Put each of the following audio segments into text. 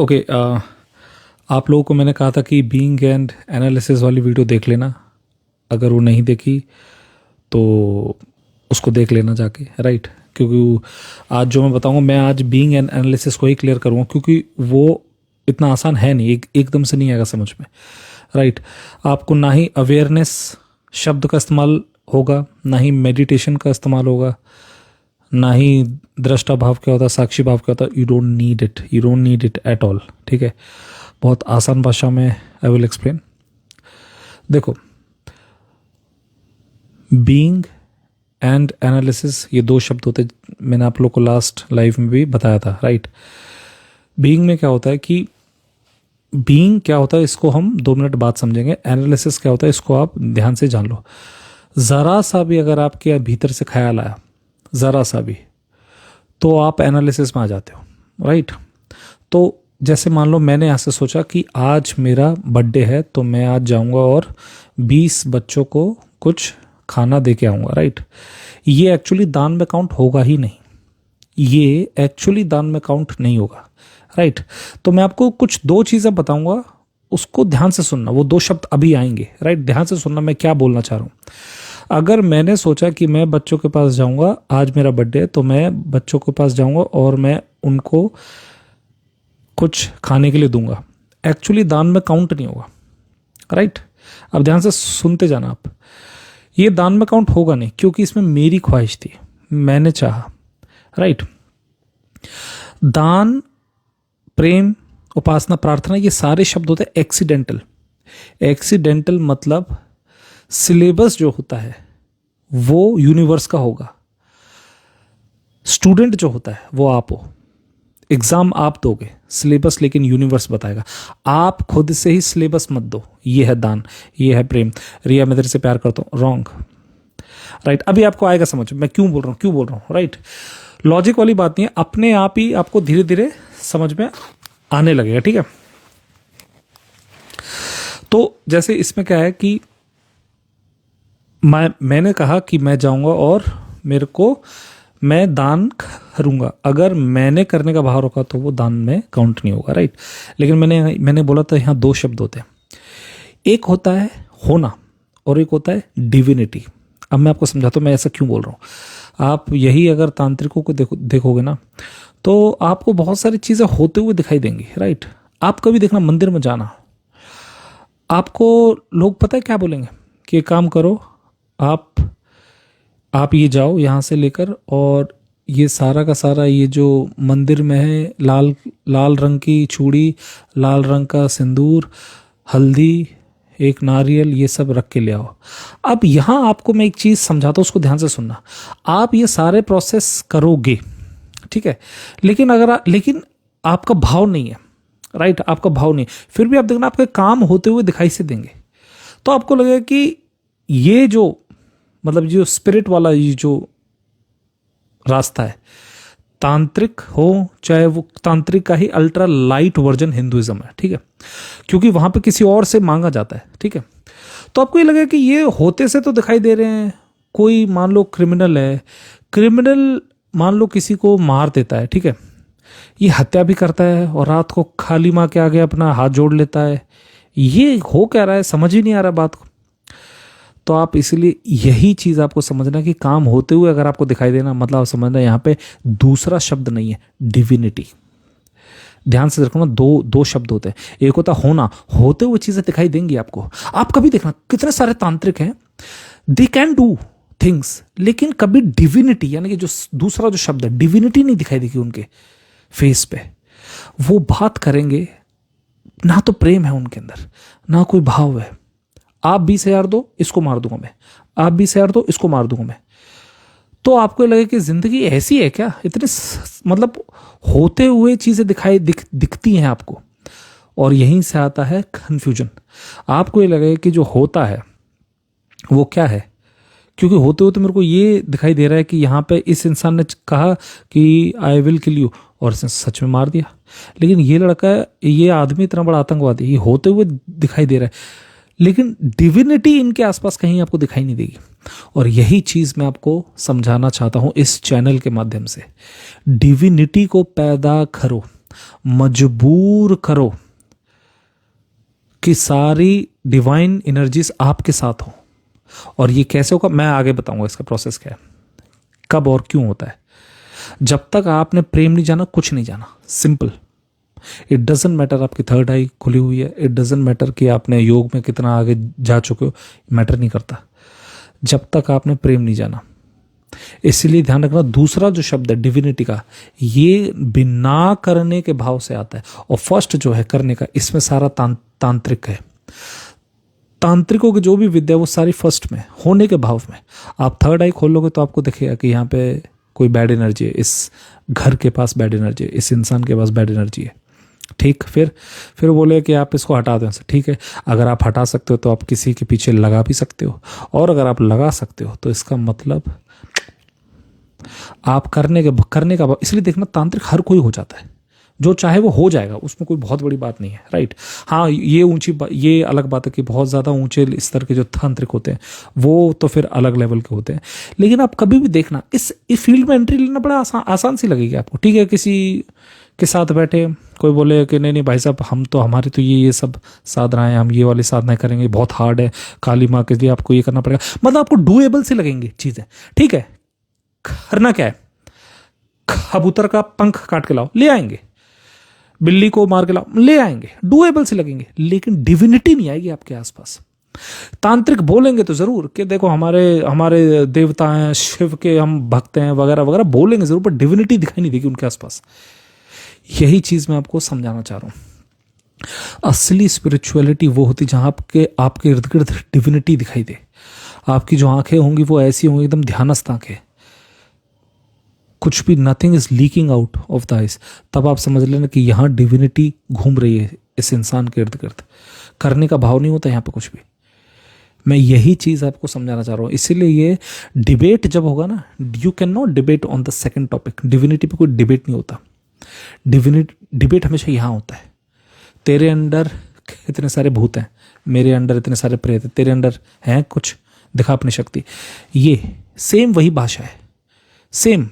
Okay आप लोगों को मैंने कहा था कि बीइंग एंड एनालिसिस वाली वीडियो देख लेना। अगर वो नहीं देखी तो उसको देख लेना जाके, राइट। क्योंकि आज जो मैं बताऊंगा, मैं आज बीइंग एंड एनालिसिस को ही क्लियर करूंगा, क्योंकि वो इतना आसान है नहीं, एकदम से नहीं आएगा समझ में, राइट। आपको ना ही अवेयरनेस शब्द का इस्तेमाल होगा, ना ही मेडिटेशन का इस्तेमाल होगा, ना ही दृष्टा भाव क्या होता है, साक्षी भाव क्या होता है। You don't need it at all, ठीक है। बहुत आसान भाषा में आई विल एक्सप्लेन। देखो, बीइंग एंड एनालिसिस ये दो शब्द होते हैं, मैंने आप लोग को लास्ट लाइव में भी बताया था, राइट। बीइंग में क्या होता है कि बीइंग क्या होता है इसको हम 2 मिनट बाद समझेंगे। एनालिसिस क्या होता है इसको आप ध्यान से जान लो। ज़रा सा भी अगर आपके भीतर से ख्याल आया, ज़रा सा भी, तो आप एनालिसिस में आ जाते हो, राइट। तो जैसे मान लो मैंने यहाँ से सोचा कि आज मेरा बर्थडे है, तो मैं आज जाऊँगा और 20 बच्चों को कुछ खाना दे के आऊँगा, राइट। ये एक्चुअली दान में काउंट होगा ही नहीं, ये एक्चुअली दान में काउंट नहीं होगा, राइट। तो मैं आपको कुछ 2 चीज़ें बताऊँगा, उसको ध्यान से सुनना। वो 2 शब्द अभी आएंगे, राइट। ध्यान से सुनना मैं क्या बोलना चाह रहा हूँ। अगर मैंने सोचा कि मैं बच्चों के पास जाऊँगा, आज मेरा बर्थडे है, तो मैं बच्चों के पास जाऊँगा और मैं उनको कुछ खाने के लिए दूंगा, एक्चुअली दान में काउंट नहीं होगा, राइट। अब ध्यान से सुनते जाना आप। ये दान में काउंट होगा नहीं, क्योंकि इसमें मेरी ख्वाहिश थी, मैंने चाहा, राइट। दान, प्रेम, उपासना, प्रार्थना, ये सारे शब्द होते हैं एक्सीडेंटल। एक्सीडेंटल मतलब सिलेबस जो होता है वो यूनिवर्स का होगा, स्टूडेंट जो होता है वो आप हो, एग्जाम आप दोगे, सिलेबस लेकिन यूनिवर्स बताएगा। आप खुद से ही सिलेबस मत दो। ये है दान, ये है प्रेम। रिया मैं तेरे से प्यार करता हूँ, रॉन्ग, राइट। अभी आपको आएगा समझ मैं क्यों बोल रहा हूँ, राइट। लॉजिक वाली बात नहीं है, अपने आप ही आपको धीरे धीरे समझ में आने लगेगा, ठीक है। तो जैसे इसमें क्या है कि मैंने कहा कि मैं जाऊंगा और मेरे को मैं दान करूंगा। अगर मैंने करने का भाव रखा तो वो दान में काउंट नहीं होगा, राइट। लेकिन मैंने बोला था यहाँ 2 शब्द होते हैं, एक होता है होना और एक होता है डिविनिटी। अब मैं आपको समझाता हूँ मैं ऐसा क्यों बोल रहा हूँ। आप यही अगर तांत्रिकों को देखोगे ना, तो आपको बहुत सारी चीज़ें होते हुए दिखाई देंगी, राइट। आप कभी देखना मंदिर में जाना, आपको लोग पता है क्या बोलेंगे कि एक काम करो, आप ये जाओ यहाँ से लेकर, और ये सारा का सारा ये जो मंदिर में है, लाल रंग की चूड़ी, लाल रंग का सिंदूर, हल्दी, एक नारियल, ये सब रख के ले आओ। अब यहाँ आपको मैं एक चीज़ समझाता हूँ, उसको ध्यान से सुनना। आप ये सारे प्रोसेस करोगे, ठीक है, लेकिन आपका भाव नहीं है, राइट। आपका भाव नहीं, फिर भी आप देखना आपके काम होते हुए दिखाई से देंगे। तो आपको लगेगा कि ये जो मतलब जो स्पिरिट वाला ये जो रास्ता है, तांत्रिक हो चाहे वो तांत्रिक का ही अल्ट्रा लाइट वर्जन हिंदुइज्म है, ठीक है, क्योंकि वहां पे किसी और से मांगा जाता है, ठीक है। तो आपको ये लगेगा कि ये होते से तो दिखाई दे रहे हैं। कोई मान लो क्रिमिनल है, क्रिमिनल मान लो किसी को मार देता है, ठीक है, ये हत्या भी करता है और रात को खाली माँ के आगे अपना हाथ जोड़ लेता है। ये हो क्या रहा है, समझ ही नहीं आ रहा बात को। तो आप इसलिए यही चीज़ आपको समझना कि काम होते हुए अगर आपको दिखाई देना, मतलब आप समझना यहाँ पे दूसरा शब्द नहीं है, डिविनिटी। ध्यान से रखो ना, दो शब्द होते हैं। एक होता होना, होते हुए चीज़ें दिखाई देंगी आपको। आप कभी देखना कितने सारे तांत्रिक हैं, दे कैन डू थिंग्स, लेकिन कभी डिविनिटी यानी कि जो दूसरा जो शब्द है डिविनिटी नहीं दिखाई देगी उनके फेस पे। वो बात करेंगे ना, तो प्रेम है उनके अंदर, ना कोई भाव है। आप 20,000 दो, इसको मार दूंगा मैं, आप 20,000 दो, इसको मार दूंगा मैं। तो आपको लगे कि जिंदगी ऐसी है क्या, इतने मतलब होते हुए चीजें दिखती हैं आपको, और यहीं से आता है कंफ्यूजन। आपको ये लगे कि जो होता है वो क्या है, क्योंकि होते होते मेरे को ये दिखाई दे रहा है कि यहाँ पे इस इंसान ने कहा कि आई विल किल यू, और इसने सच में मार दिया। लेकिन ये लड़का, ये आदमी इतना बड़ा आतंकवादी, ये होते हुए दिखाई दे रहा है, लेकिन डिविनिटी इनके आसपास कहीं आपको दिखाई नहीं देगी। और यही चीज़ मैं आपको समझाना चाहता हूँ इस चैनल के माध्यम से। डिविनिटी को पैदा करो, मजबूर करो कि सारी डिवाइन एनर्जीज आपके साथ हो। और ये कैसे होगा मैं आगे बताऊंगा, इसका प्रोसेस क्या है, कब और क्यों होता है। जब तक आपने प्रेम नहीं जाना, कुछ नहीं जाना, सिंपल। इट डजेंट मैटर आपकी थर्ड आई खुली हुई है, इट डजेंट मैटर कि आपने योग में कितना आगे जा चुके हो, मैटर नहीं करता जब तक आपने प्रेम नहीं जाना। इसलिए ध्यान रखना, दूसरा जो शब्द है डिविनिटी का, ये बिना करने के भाव से आता है, और फर्स्ट जो है करने का, इसमें सारा तांत्रिक है। तांत्रिकों की जो भी विद्या वो सारी फर्स्ट में, होने के भाव में। आप थर्ड आई खोलोगे तो आपको दिखेगा कि यहाँ पे कोई बैड एनर्जी है, इस घर के पास बैड एनर्जी है, इस इंसान के पास बैड एनर्जी है। ठीक, फिर बोले कि आप इसको हटा दें। ठीक है, अगर आप हटा सकते हो तो आप किसी के पीछे लगा भी सकते हो, और अगर आप लगा सकते हो तो इसका मतलब आप करने का। इसलिए देखना, तांत्रिक हर कोई हो जाता है, जो चाहे वो हो जाएगा, उसमें कोई बहुत बड़ी बात नहीं है, राइट। हाँ, ये अलग बात है कि बहुत ज़्यादा ऊंचे स्तर के जो तांत्रिक होते हैं वो तो फिर अलग लेवल के होते हैं। लेकिन आप कभी भी देखना, इस फील्ड में एंट्री लेना बड़ा आसान सी लगेगी आपको। ठीक है, किसी के साथ बैठे कोई बोले कि नहीं भाई साहब, हमारी तो ये सब साधनाएं, हम ये वाली साधनाएं करेंगे, बहुत हार्ड है, काली माँ के लिए आपको ये करना पड़ेगा, मतलब आपको डूएबल सी लगेंगी चीज़ें। ठीक है, करना क्या है, कबूतर का पंख काट के लाओ, ले आएंगे, बिल्ली को मार के लाओ, ले आएंगे, डूएबल से लगेंगे, लेकिन डिविनिटी नहीं आएगी आपके आसपास। तांत्रिक बोलेंगे तो जरूर कि देखो हमारे देवता हैं, शिव के हम भक्त हैं, वगैरह वगैरह बोलेंगे जरूर, पर डिविनिटी दिखाई नहीं देगी उनके आसपास। यही चीज मैं आपको समझाना चाह रहा हूं। असली स्पिरिचुअलिटी वो होती जहां आपके इर्द गिर्द डिविनिटी दिखाई दे। आपकी जो आंखें होंगी वो ऐसी होंगी, एकदम ध्यानस्थ आंखें, कुछ भी, nothing is leaking out of the eyes. तब आप समझ लेना कि यहाँ डिविनिटी घूम रही है इस इंसान के इर्द गिर्द। करने का भाव नहीं होता यहाँ पे कुछ भी। मैं यही चीज़ आपको समझाना चाह रहा हूँ। इसीलिए ये डिबेट जब होगा ना, you can not debate on the second topic. Divinity पे कोई डिबेट नहीं होता। डिबेट हमेशा यहाँ होता है, तेरे अंदर इतने सारे भूत हैं, मेरे अंदर इतने सारे प्रेत हैं, तेरे अंदर हैं कुछ, दिखा अपनी शक्ति। ये सेम वही भाषा है, सेम।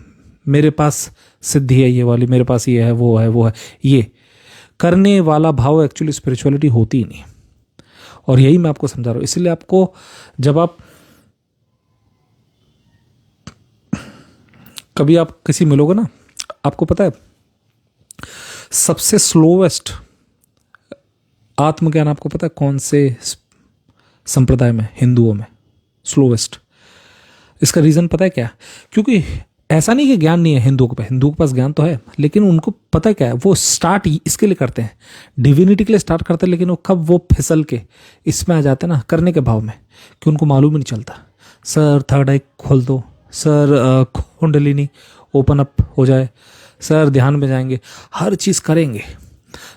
मेरे पास सिद्धि है ये वाली, मेरे पास ये है, वो है, ये करने वाला भाव एक्चुअली स्पिरिचुअलिटी होती ही नहीं। और यही मैं आपको समझा रहा हूं। इसलिए आपको जब आप कभी आप किसी मिलोगे ना, आपको पता है सबसे स्लोवेस्ट आत्मज्ञान आपको पता है कौन से संप्रदाय में, हिंदुओं में स्लोवेस्ट। इसका रीजन पता है क्या? क्योंकि ऐसा नहीं कि ज्ञान नहीं है हिंदुओं के पास ज्ञान तो है, लेकिन उनको पता क्या है, वो स्टार्ट इसके लिए करते हैं, डिविनिटी के लिए स्टार्ट करते हैं, लेकिन वो कब वो फिसल के इसमें आ जाते हैं ना, करने के भाव में, कि उनको मालूम ही नहीं चलता। सर थर्ड आई खोल दो, सर कुंडलिनी ओपन अप हो जाए, सर ध्यान में जाएंगे, हर चीज़ करेंगे।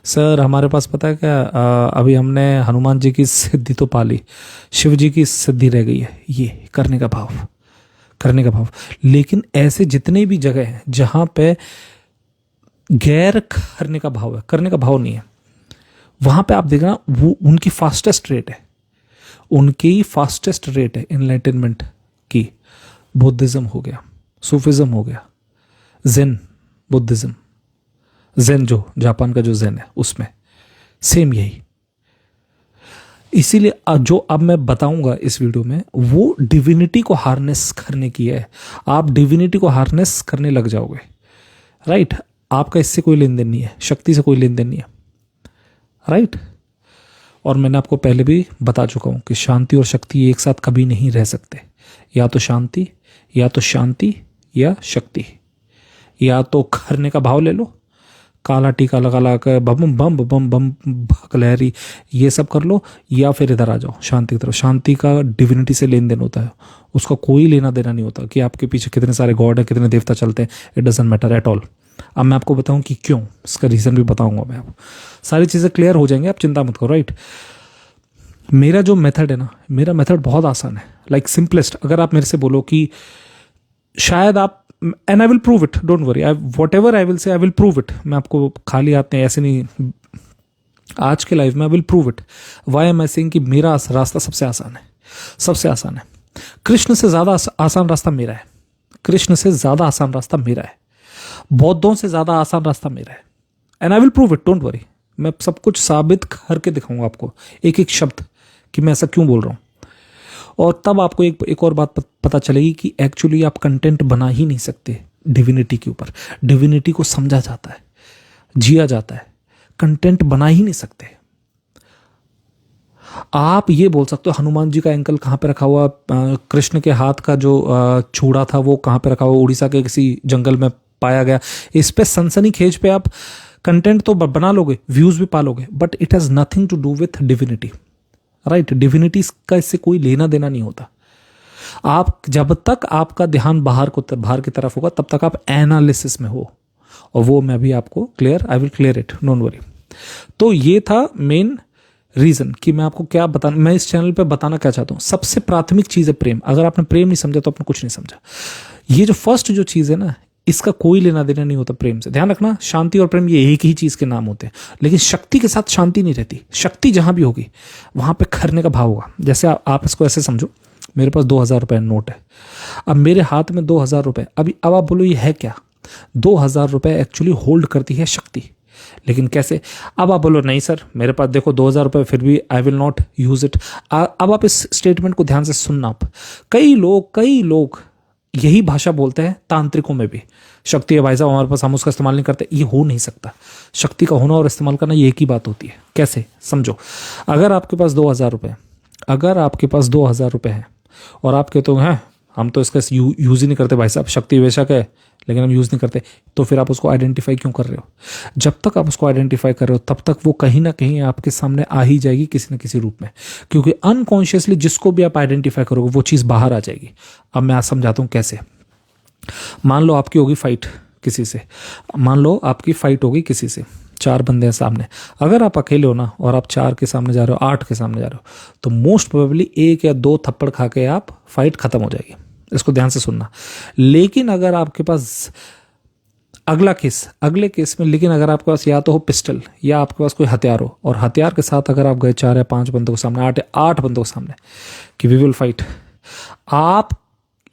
सर हमारे पास पता है क्या, अभी हमने हनुमान जी की सिद्धि तो पा ली, शिव जी की सिद्धि रह गई है। ये करने का भाव। लेकिन ऐसे जितने भी जगह हैं जहां पे गैर करने का भाव है, करने का भाव नहीं है, वहां पे आप देखना वो उनकी फास्टेस्ट रेट है एनलाइटनमेंट की। बुद्धिज्म हो गया, सूफिज्म हो गया, जेन बुद्धिज्म, जेन जो जापान का जो जेन है उसमें सेम यही। इसीलिए जो अब मैं बताऊंगा इस वीडियो में, वो डिविनिटी को हार्नेस करने की है। आप डिविनिटी को हार्नेस करने लग जाओगे, राइट। आपका इससे कोई लेन देन नहीं है, शक्ति से कोई लेन देन नहीं है, राइट। और मैंने आपको पहले भी बता चुका हूं कि शांति और शक्ति एक साथ कभी नहीं रह सकते। या तो शांति या शक्ति, या तो करने का भाव ले लो, काला टीका लगा कर बम बम बम बम भकलहरी ये सब कर लो, या फिर इधर आ जाओ शांति की तरफ। शांति का डिविनिटी से लेन देन होता है, उसका कोई लेना देना नहीं होता कि आपके पीछे कितने सारे गॉड है, कितने देवता चलते हैं, it doesn't matter at all. अब मैं आपको बताऊं कि क्यों, इसका रीज़न भी बताऊंगा मैं आपको, सारी चीज़ें क्लियर हो जाएंगी, आप चिंता मत करो, राइट। मेरा जो मेथड है ना, मेरा मेथड बहुत आसान है, लाइक सिंपलेस्ट। अगर आप मेरे से बोलो कि शायद आप, and I will prove it, don't worry, what ever I will say I will prove it. मैं आपको खाली आते हैं ऐसे नहीं, आज के लाइफ में I will prove it. Why am I saying कि मेरा रास्ता सबसे आसान है। कृष्ण से ज्यादा आसान रास्ता मेरा है, बौद्धों से ज्यादा आसान रास्ता मेरा है, and I will prove it, don't worry. मैं सब कुछ साबित करके दिखाऊंगा आपको, एक एक शब्द, कि मैं ऐसा क्यों बोल रहा हूं। और तब आपको एक और बात पता चलेगी कि एक्चुअली आप कंटेंट बना ही नहीं सकते डिविनिटी के ऊपर। डिविनिटी को समझा जाता है, जिया जाता है, कंटेंट बना ही नहीं सकते। आप ये बोल सकते हो हनुमान जी का एंकल कहाँ पे रखा हुआ, कृष्ण के हाथ का जो चूड़ा था वो कहाँ पे रखा हुआ, उड़ीसा के किसी जंगल में पाया गया। इस पे सनसनी खेज पे आप कंटेंट तो बना लोगे, व्यूज भी पालोगे, but it has nothing to do with divinity, right. Divinity का इससे कोई लेना देना नहीं होता। आप जब तक आपका ध्यान बाहर की तरफ होगा तब तक आप एनालिसिस में हो, और वो मैं भी आपको I will clear it, don't worry. तो ये था मेन रीजन कि मैं आपको क्या मैं इस चैनल पे बताना क्या चाहता हूं। सबसे प्राथमिक चीज है प्रेम। अगर आपने प्रेम नहीं समझा तो आपने कुछ नहीं समझा। ये जो फर्स्ट जो चीज है ना, इसका कोई लेना देना नहीं होता प्रेम से। ध्यान रखना, शांति और प्रेम ये एक ही चीज के नाम होते हैं, लेकिन शक्ति के साथ शांति नहीं रहती। शक्ति जहां भी होगी वहां पे करने का भाव होगा। जैसे आप इसको ऐसे समझो, मेरे पास 2000 रुपए नोट है, अब मेरे हाथ में 2000 रुपए, अब आप बोलो ये है क्या? 2000 रुपए एक्चुअली होल्ड करती है शक्ति। लेकिन कैसे? अब आप बोलो नहीं सर मेरे पास देखो 2000 रुपए, फिर भी I will not use it. अब आप इस स्टेटमेंट को ध्यान से सुनना। आप कई लोग यही भाषा बोलते हैं, तांत्रिकों में भी शक्ति है भाई साहब हमारे पास, हम उसका इस्तेमाल नहीं करते। ये हो नहीं सकता। शक्ति का होना और इस्तेमाल करना ये एक ही बात होती है। कैसे? समझो, अगर आपके पास 2000 रुपए, अगर आपके पास 2000 रुपए है और आप कहते हो हैं हम तो इसका यूज ही नहीं करते भाई साहब, शक्ति बेशक है लेकिन हम यूज नहीं करते, तो फिर आप उसको आइडेंटिफाई क्यों कर रहे हो? जब तक आप उसको आइडेंटिफाई कर रहे हो तब तक वो कहीं ना कहीं आपके सामने आ ही जाएगी किसी न किसी रूप में, क्योंकि अनकॉन्शियसली जिसको भी आप आइडेंटिफाई करोगे वो चीज बाहर आ जाएगी। अब मैं आज समझाता हूं कैसे। मान लो आपकी होगी फाइट किसी से, मान लो आपकी फाइट होगी किसी से, 4 बंदे हैं सामने। अगर आप अकेले हो ना और आप 4 के सामने जा रहे हो, 8 के सामने जा रहे हो, तो मोस्ट प्रोबेबली 1 या 2 थप्पड़ खा के आप फाइट खत्म हो जाएगी। इसको ध्यान से सुनना। लेकिन अगर आपके पास अगले केस में, लेकिन अगर आपके पास या तो हो पिस्टल या आपके पास कोई हथियार हो, और हथियार के साथ अगर आप गए 4 या 5 बंदों के सामने, 8 बंदों के सामने कि वी विल फाइट, आप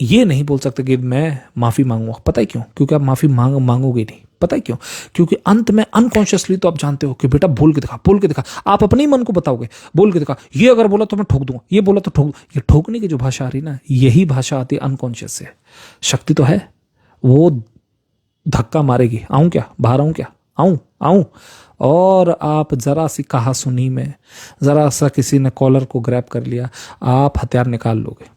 ये नहीं बोल सकते कि मैं माफी मांगूंगा। पता है क्यों? क्योंकि आप माफी मांगोगे नहीं। पता है क्यों? क्योंकि अंत में अनकॉन्शियसली तो आप जानते हो कि बेटा बोल के दिखा। आप अपने ही मन को बताओगे बोल के दिखा, ये अगर बोला तो मैं ठोक दूंगा, ये बोला तो ठोक दूंगा। ये ठोकने की जो भाषा आ रही ना, यही भाषा आती है अनकॉन्शियस से। शक्ति तो है, वो धक्का मारेगी, आऊं क्या, बाहर आऊं क्या, आऊं। और आप जरा सी कहा सुनी में, जरा सा किसी ने कॉलर को ग्रैब कर लिया, आप हथियार निकाल लोगे।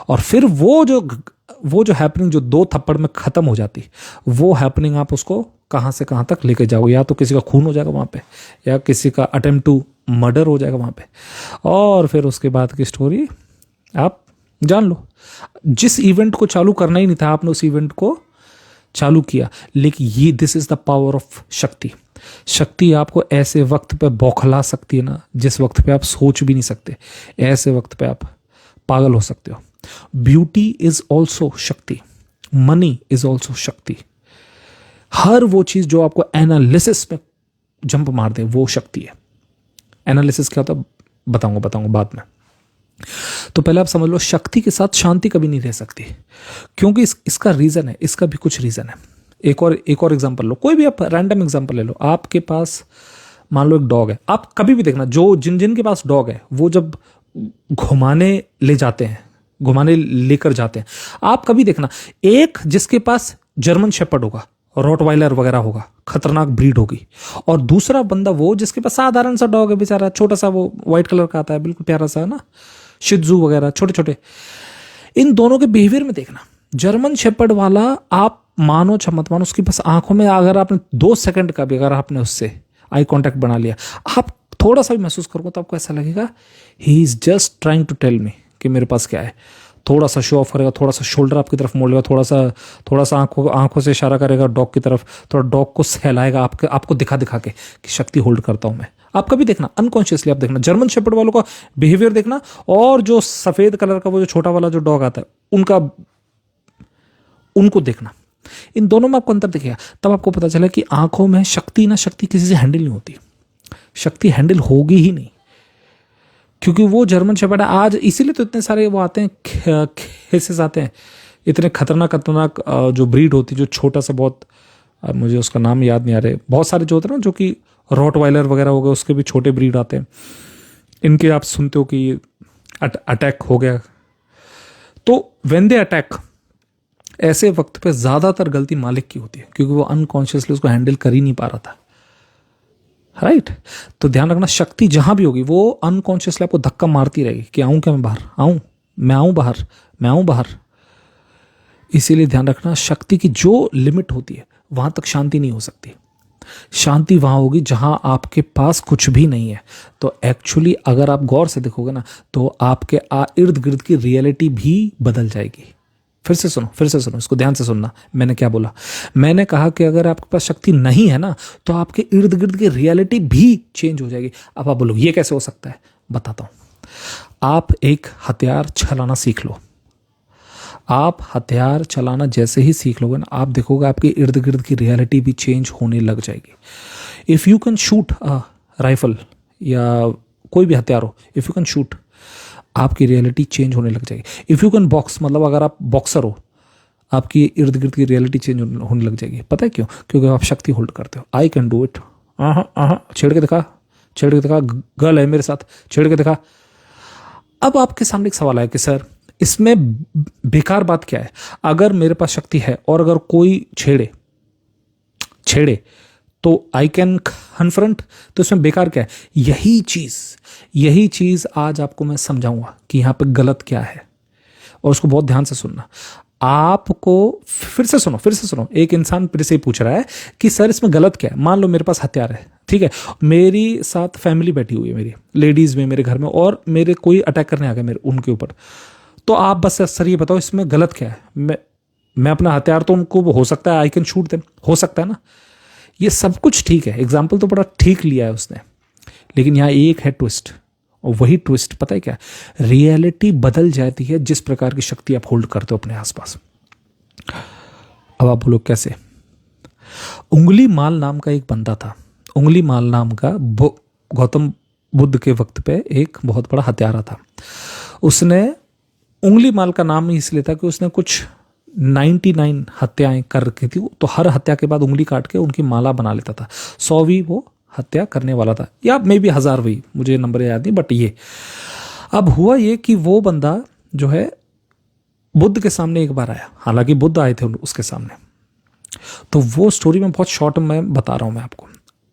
और फिर वो जो हैपनिंग जो 2 थप्पड़ में खत्म हो जाती, वो हैपनिंग आप उसको कहां से कहां तक लेके जाओगे। या तो किसी का खून हो जाएगा वहां पे, या किसी का अटेम्प्ट टू मर्डर हो जाएगा वहां पे, और फिर उसके बाद की स्टोरी आप जान लो। जिस इवेंट को चालू करना ही नहीं था, आपने उस इवेंट को चालू किया। लेकिन ये this is the power of शक्ति। शक्ति आपको ऐसे वक्त पे बौखला सकती है ना, जिस वक्त पे आप सोच भी नहीं सकते। ऐसे वक्त पे आप पागल हो सकते हो। ब्यूटी इज ऑल्सो शक्ति, मनी इज ऑल्सो शक्ति। हर वो चीज जो आपको एनालिसिस में जंप मार दे वो शक्ति है। एनालिसिस क्या होता है बताऊंगा बाद में। तो पहले आप समझ लो, शक्ति के साथ शांति कभी नहीं रह सकती, क्योंकि इसका रीजन है, इसका भी कुछ रीजन है। एक और एग्जांपल लो, कोई भी आप रैंडम एग्जांपल ले लो। आपके पास मान लो एक डॉग है। आप कभी भी देखना, जो जिन के पास डॉग है वो जब घुमाने लेकर जाते हैं, आप कभी देखना, एक जिसके पास जर्मन शेपर्ड होगा, रॉटवाइलर वगैरह होगा, खतरनाक ब्रीड होगी, और दूसरा बंदा वो जिसके पास साधारण सा डॉग है, बेचारा छोटा सा, वो व्हाइट कलर का आता है, बिल्कुल प्यारा सा ना, शित्जू वगैरह छोटे छोटे। इन दोनों के बिहेवियर में देखना, जर्मन शेपर्ड वाला, आप मानो या मत मानो, उसके पास आंखों में अगर आपने 2 सेकंड का भी अगर आपने उससे आई कांटेक्ट बना लिया, आप थोड़ा सा भी महसूस करोगे तो आपको ऐसा लगेगा he is just trying to tell me कि मेरे पास क्या है। थोड़ा सा शो ऑफ करेगा, थोड़ा सा शोल्डर आपकी तरफ मोड़ लेगा, थोड़ा सा आंखों से इशारा करेगा डॉग की तरफ, थोड़ा डॉग को सहलाएगा आपको दिखा के कि शक्ति होल्ड करता हूं मैं। आप कभी देखना, अनकॉन्शियसली आप देखना, जर्मन शेपर्ड वालों का बिहेवियर देखना, और जो सफेद कलर का वो जो छोटा वाला जो डॉग आता है उनको देखना। इन दोनों में आपको अंतर दिखेगा। तब आपको पता चला कि आंखों में शक्ति किसी से हैंडल नहीं होती। शक्ति हैंडल होगी ही नहीं, क्योंकि वो जर्मन शेपर्ड है। आज इसीलिए तो इतने सारे वो आते हैं, केसेस आते हैं, इतने खतरनाक जो ब्रीड होती है, जो छोटा सा बहुत अब मुझे उसका नाम याद नहीं आ रहे, बहुत सारे जो होते हैं ना, जो कि रॉटवाइलर वगैरह हो गए, उसके भी छोटे ब्रीड आते हैं, इनके आप सुनते हो कि अटैक हो गया। तो व्हेन दे अटैक, ऐसे वक्त पे ज़्यादातर गलती मालिक की होती है, क्योंकि वो अनकॉन्शियसली उसको हैंडल कर ही नहीं पा रहा था, राइट। तो ध्यान रखना, शक्ति जहां भी होगी वो अनकॉन्शियसली आपको धक्का मारती रहेगी कि आऊं क्या, मैं बाहर आऊं, मैं आऊं बाहर, मैं आऊं बाहर। इसीलिए ध्यान रखना, शक्ति की जो लिमिट होती है वहां तक शांति नहीं हो सकती। शांति वहां होगी जहां आपके पास कुछ भी नहीं है। तो एक्चुअली अगर आप गौर से देखोगे ना, तो आपके इर्द गिर्द की रियलिटी भी बदल जाएगी। फिर से सुनो, फिर से सुनो, इसको ध्यान से सुनना। मैंने क्या बोला? मैंने कहा कि अगर आपके पास शक्ति नहीं है ना, तो आपके इर्द गिर्द की रियलिटी भी चेंज हो जाएगी। अब आप बोलो ये कैसे हो सकता है? बताता हूं। आप एक हथियार चलाना सीख लो। आप हथियार चलाना जैसे ही सीख लोगे ना, आप देखोगे आपके इर्द गिर्द की रियलिटी भी चेंज होने लग जाएगी। If you can shoot a rifle या कोई भी हथियार हो, इफ़ यू कैन शूट, आपकी रियलिटी चेंज होने लग जाएगी। इफ़ यू कैन बॉक्स, मतलब अगर आप बॉक्सर हो, आपकी इर्द गिर्द की रियलिटी चेंज होने लग जाएगी। पता है क्यों? क्योंकि आप शक्ति होल्ड करते हो। आई कैन डू इट, छेड़ के दिखा, छेड़ के दिखा, गर्ल है मेरे साथ, छेड़ के दिखा। अब आपके सामने एक सवाल है कि सर इसमें बेकार बात क्या है? अगर मेरे पास शक्ति है और अगर कोई छेड़े तो आई कैन कन्फ्रंट, तो इसमें बेकार क्या है? यही चीज आज आपको मैं समझाऊंगा कि यहां पे गलत क्या है, और उसको बहुत ध्यान से सुनना। आपको फिर से सुनो। एक इंसान फिर से पूछ रहा है कि सर इसमें गलत क्या है? मान लो मेरे पास हथियार है, ठीक है, मेरी साथ फैमिली बैठी हुई है, मेरी लेडीज में मेरे घर में, और मेरे कोई अटैक करने आ गया मेरे उनके ऊपर। तो आप बस सर ये बताओ इसमें गलत क्या है? मैं अपना हथियार, तो उनको हो सकता है आई कैन शूट देम, हो सकता है ना, ये सब कुछ ठीक है, एग्जाम्पल तो बड़ा ठीक लिया है उसने, लेकिन यहाँ एक है ट्विस्ट, और वही ट्विस्ट पता है क्या? रियलिटी बदल जाती है जिस प्रकार की शक्ति आप होल्ड करते हो अपने आसपास। अब आप बोलो कैसे? उंगली माल नाम का एक बंदा था। उंगली माल नाम का गौतम बुद्ध के वक्त पे एक बहुत बड़ा हत्यारा था। उसने उंगली माल का नाम ही इसलिए था कि उसने कुछ 99 हत्याएं कर रखी थी, तो हर हत्या के बाद उंगली काट के उनकी माला बना लेता था। 100वीं वो हत्या करने वाला था, या मे बी 1000वीं, मुझे नंबर याद नहीं, बट ये अब हुआ ये कि वो बंदा जो है बुद्ध के सामने एक बार आया, हालांकि बुद्ध आए थे उसके सामने। तो वो स्टोरी में बहुत शॉर्ट में बता रहा हूं मैं आपको।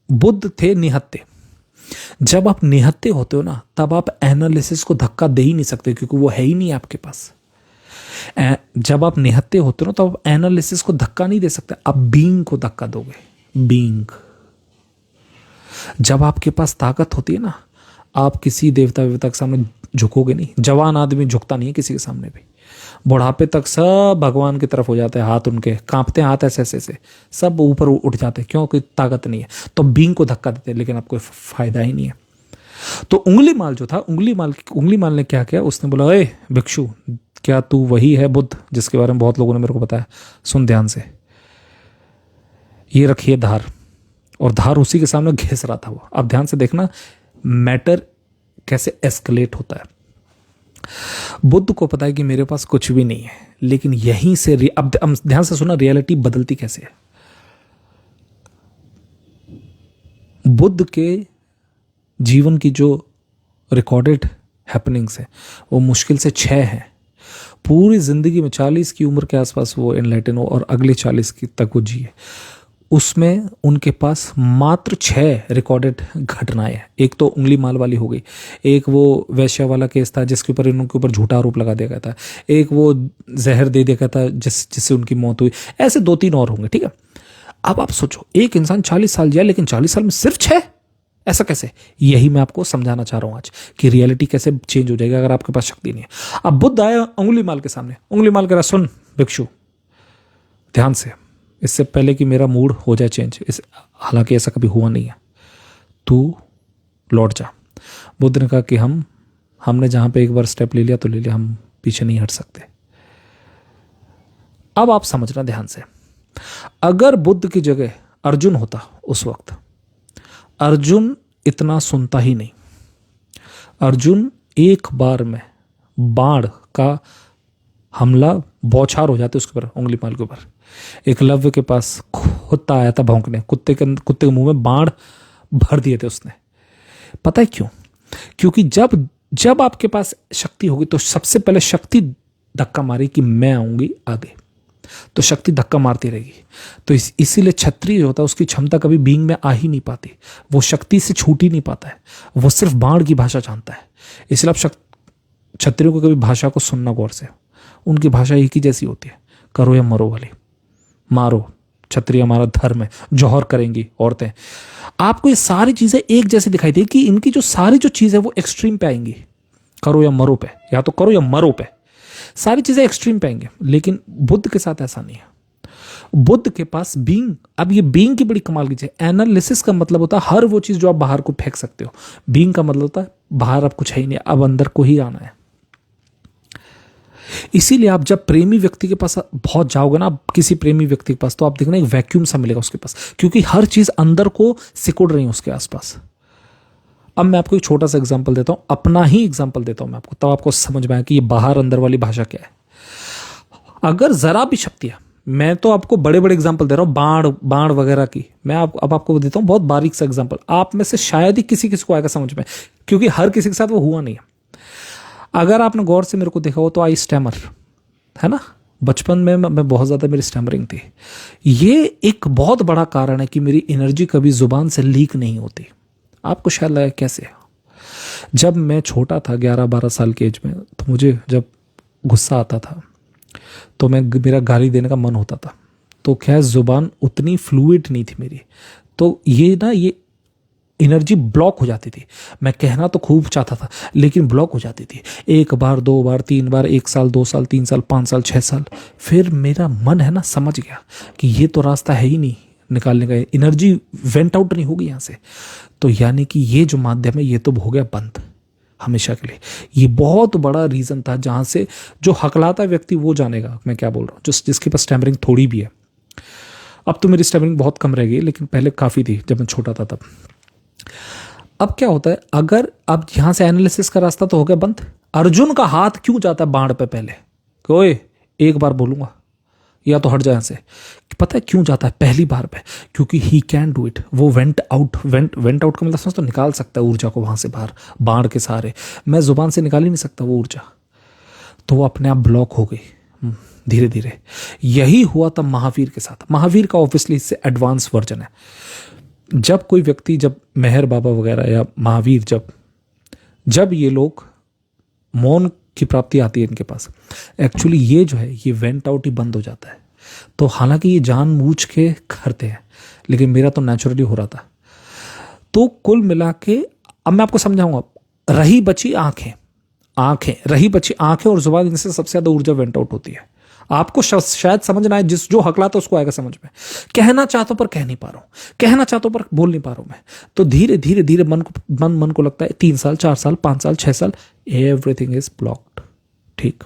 बुद्ध थे निहत्थे। जब आप निहत्थे होते हो ना, तब आप एनालिसिस को धक्का दे ही नहीं सकते, क्योंकि वो है ही नहीं आपके पास। जब आप निहत्थे होते हो तो आप एनालिसिस को धक्का नहीं दे सकते, आप बीइंग को धक्का दोगे। बीइंग, जब आपके पास ताकत होती है ना, आप किसी देवता वेवता के सामने झुकोगे नहीं। जवान आदमी झुकता नहीं है किसी के सामने भी, बुढ़ापे तक सब भगवान की तरफ हो जाते हैं, हाथ उनके कांपते हैं, हाथ ऐसे ऐसे सब ऊपर उठ जाते हैं, क्यों? कोई ताकत नहीं है, तो बीइंग को धक्का देते हैं, लेकिन आपको फायदा ही नहीं है। तो उंगली माल जो था, उंगली माल ने क्या किया? उसने बोला, ए भिक्षु, क्या तू वही है बुद्ध जिसके बारे में बहुत लोगों ने मेरे को बताया? सुन ध्यान से, ये रखिए धार, और धार उसी के सामने घिस रहा था वो। अब ध्यान से देखना मैटर कैसे एस्केलेट होता है। बुद्ध को पता है कि मेरे पास कुछ भी नहीं है, लेकिन यहीं से अब ध्यान से सुना, रियलिटी बदलती कैसे है। बुद्ध के जीवन की जो रिकॉर्डेड हैपनिंग्स है वो मुश्किल से 6 हैं। पूरी जिंदगी में 40 की उम्र के आसपास वो एनलाइटन हो, और अगले 40 की तक वो जिए, उसमें उनके पास मात्र 6 रिकॉर्डेड घटनाएं हैं। एक तो उंगली माल वाली हो गई, एक वो वैश्या वाला केस था जिसके ऊपर इनके ऊपर झूठा आरोप लगा दिया गया था, एक वो जहर दे दिया गया था जिससे उनकी मौत हुई, ऐसे 2-3 और होंगे, ठीक है। अब आप सोचो, एक इंसान 40 साल जिया, लेकिन 40 साल में सिर्फ 6, ऐसा कैसे? यही मैं आपको समझाना चाह रहा हूं आज, कि रियलिटी कैसे चेंज हो जाएगी अगर आपके पास शक्ति नहीं है। अब बुद्ध आया उंगली माल के सामने, उंगली माल कह रहा, सुन भिक्षु, ध्यान से, इससे पहले कि मेरा मूड हो जाए चेंज, हालांकि ऐसा कभी हुआ नहीं है, तू लौट जा। बुद्ध ने कहा कि हमने जहां पे एक बार स्टेप ले लिया तो ले लिया, हम पीछे नहीं हट सकते। अब आप समझना ध्यान से, अगर बुद्ध की जगह अर्जुन होता उस वक्त, अर्जुन इतना सुनता ही नहीं। अर्जुन एक बार में बाण का हमला बौछार हो जाते उसके ऊपर, उंगली माल के ऊपर। एकलव्य के पास कुत्ता आया था भौंकने, कुत्ते के मुंह में बाण भर दिए थे उसने। पता है क्यों? क्योंकि जब आपके पास शक्ति होगी तो सबसे पहले शक्ति धक्का मारी कि मैं आऊंगी आगे, तो शक्ति धक्का मारती रहेगी। तो इसीलिए क्षत्रिय जो होता है उसकी क्षमता कभी बीइंग में आ ही नहीं पाती, वो शक्ति से छूट ही नहीं पाता है, वो सिर्फ बाण की भाषा जानता है। इसलिए आप क्षत्रियों को कभी भाषा को सुनना गौर से, उनकी भाषा एक ही जैसी होती है, करो या मरो वाली। मारो, क्षत्रिय हमारा धर्म है, जौहर करेंगी औरतें। आपको ये सारी चीजें एक जैसी दिखाई दे कि इनकी जो सारी जो चीज है वो एक्सट्रीम पे आएंगी, करो या मरो पे, या तो करो या मरो पे, सारी चीजें एक्सट्रीम पे आएंगे। लेकिन बुद्ध के साथ ऐसा नहीं है। बुद्ध के पास बीइंग, अब ये बीइंग की बड़ी कमाल की चीज। एनालिसिस का मतलब होता है हर वो चीज जो आप बाहर को फेंक सकते हो। बीइंग का मतलब होता है बाहर अब कुछ है ही नहीं, अब अंदर को ही आना है। इसीलिए आप जब प्रेमी व्यक्ति के पास बहुत जाओगे ना, किसी प्रेमी व्यक्ति के पास, तो आप देखना एक वैक्यूम सा मिलेगा उसके पास, क्योंकि हर चीज अंदर को सिकुड़ रही है उसके आसपास। अब मैं आपको एक छोटा सा एग्जांपल देता हूं, अपना ही एग्जांपल देता हूं मैं आपको, तब आपको समझ में आए कि ये बाहर अंदर वाली भाषा क्या है। अगर जरा भी शक्ति है, मैं तो आपको बड़े बड़े एग्जांपल दे रहा हूं, बाण वगैरह की, मैं अब आपको देता हूं बहुत बारीक सा एग्जांपल। आप में से शायद ही किसी को आएगा समझ में, क्योंकि हर किसी के साथ वो हुआ नहीं है। अगर आपने गौर से मेरे को देखा हो तो आई स्टैमर, है ना, बचपन में मैं बहुत ज़्यादा मेरी स्टैमरिंग थी। ये एक बहुत बड़ा कारण है कि मेरी एनर्जी कभी जुबान से लीक नहीं होती। आपको शायद लगा कैसे? जब मैं छोटा था 11-12 साल की एज में, तो मुझे जब गुस्सा आता था तो मेरा गाली देने का मन होता था, तो क्या जुबान उतनी फ्लूइड नहीं थी मेरी, तो ये एनर्जी ब्लॉक हो जाती थी। मैं कहना तो खूब चाहता था लेकिन ब्लॉक हो जाती थी। 1 बार 2 बार 3 बार, 1 साल 2 साल 3 साल 5 साल 6 साल, फिर मेरा मन है ना समझ गया कि ये तो रास्ता है ही नहीं निकालने का, एनर्जी वेंट आउट नहीं होगी यहाँ से। तो यानी कि ये जो माध्यम है ये तो हो गया बंद हमेशा के लिए। ये बहुत बड़ा रीज़न था, जहाँ से जो हकलाता व्यक्ति वो जानेगा मैं क्या बोल रहा हूँ, जिसके पास स्टैमरिंग थोड़ी भी है। अब तो मेरी स्टैमरिंग बहुत कम रह गई, लेकिन पहले काफ़ी थी जब मैं छोटा था तब। अब क्या होता है, अगर अब यहां से एनालिसिस का रास्ता तो हो गया बंद। अर्जुन का हाथ क्यों जाता है बाण पे पहले, कोई एक बार बोलूंगा या तो हट जाए से, पता है क्यों जाता है पहली बार पे? क्योंकि ही कैन डू इट। वो वेंट आउट का मतलब समझ, तो निकाल सकता है ऊर्जा को वहां से बाहर बाण के सहारे। मैं जुबान से निकाल ही नहीं सकता वो ऊर्जा, तो वो अपने आप ब्लॉक हो गई धीरे धीरे। यही हुआ था महावीर के साथ। महावीर का ऑब्वियसली इससे एडवांस वर्जन है। जब कोई व्यक्ति, जब मेहर बाबा वगैरह या महावीर, जब ये लोग मौन की प्राप्ति आती है इनके पास, एक्चुअली ये जो है ये वेंट आउट ही बंद हो जाता है। तो हालांकि ये जानबूझ के करते हैं, लेकिन मेरा तो नेचुरली हो रहा था। तो कुल मिला के अब मैं आपको समझाऊंगा, रही बची आंखें रही बची आंखें और जुबान, इनसे सबसे ज्यादा ऊर्जा वेंट आउट होती है। आपको शायद समझ ना आए, जो हकलाता उसको आएगा समझ में। कहना चाहता हूं पर कह नहीं पा रहा हूं, कहना चाहता हूं पर बोल नहीं पा रहा हूं मैं। तो धीरे धीरे धीरे मन को लगता है 3 साल 4 साल 5 साल 6 साल, एवरीथिंग इज ब्लॉक्ड। ठीक,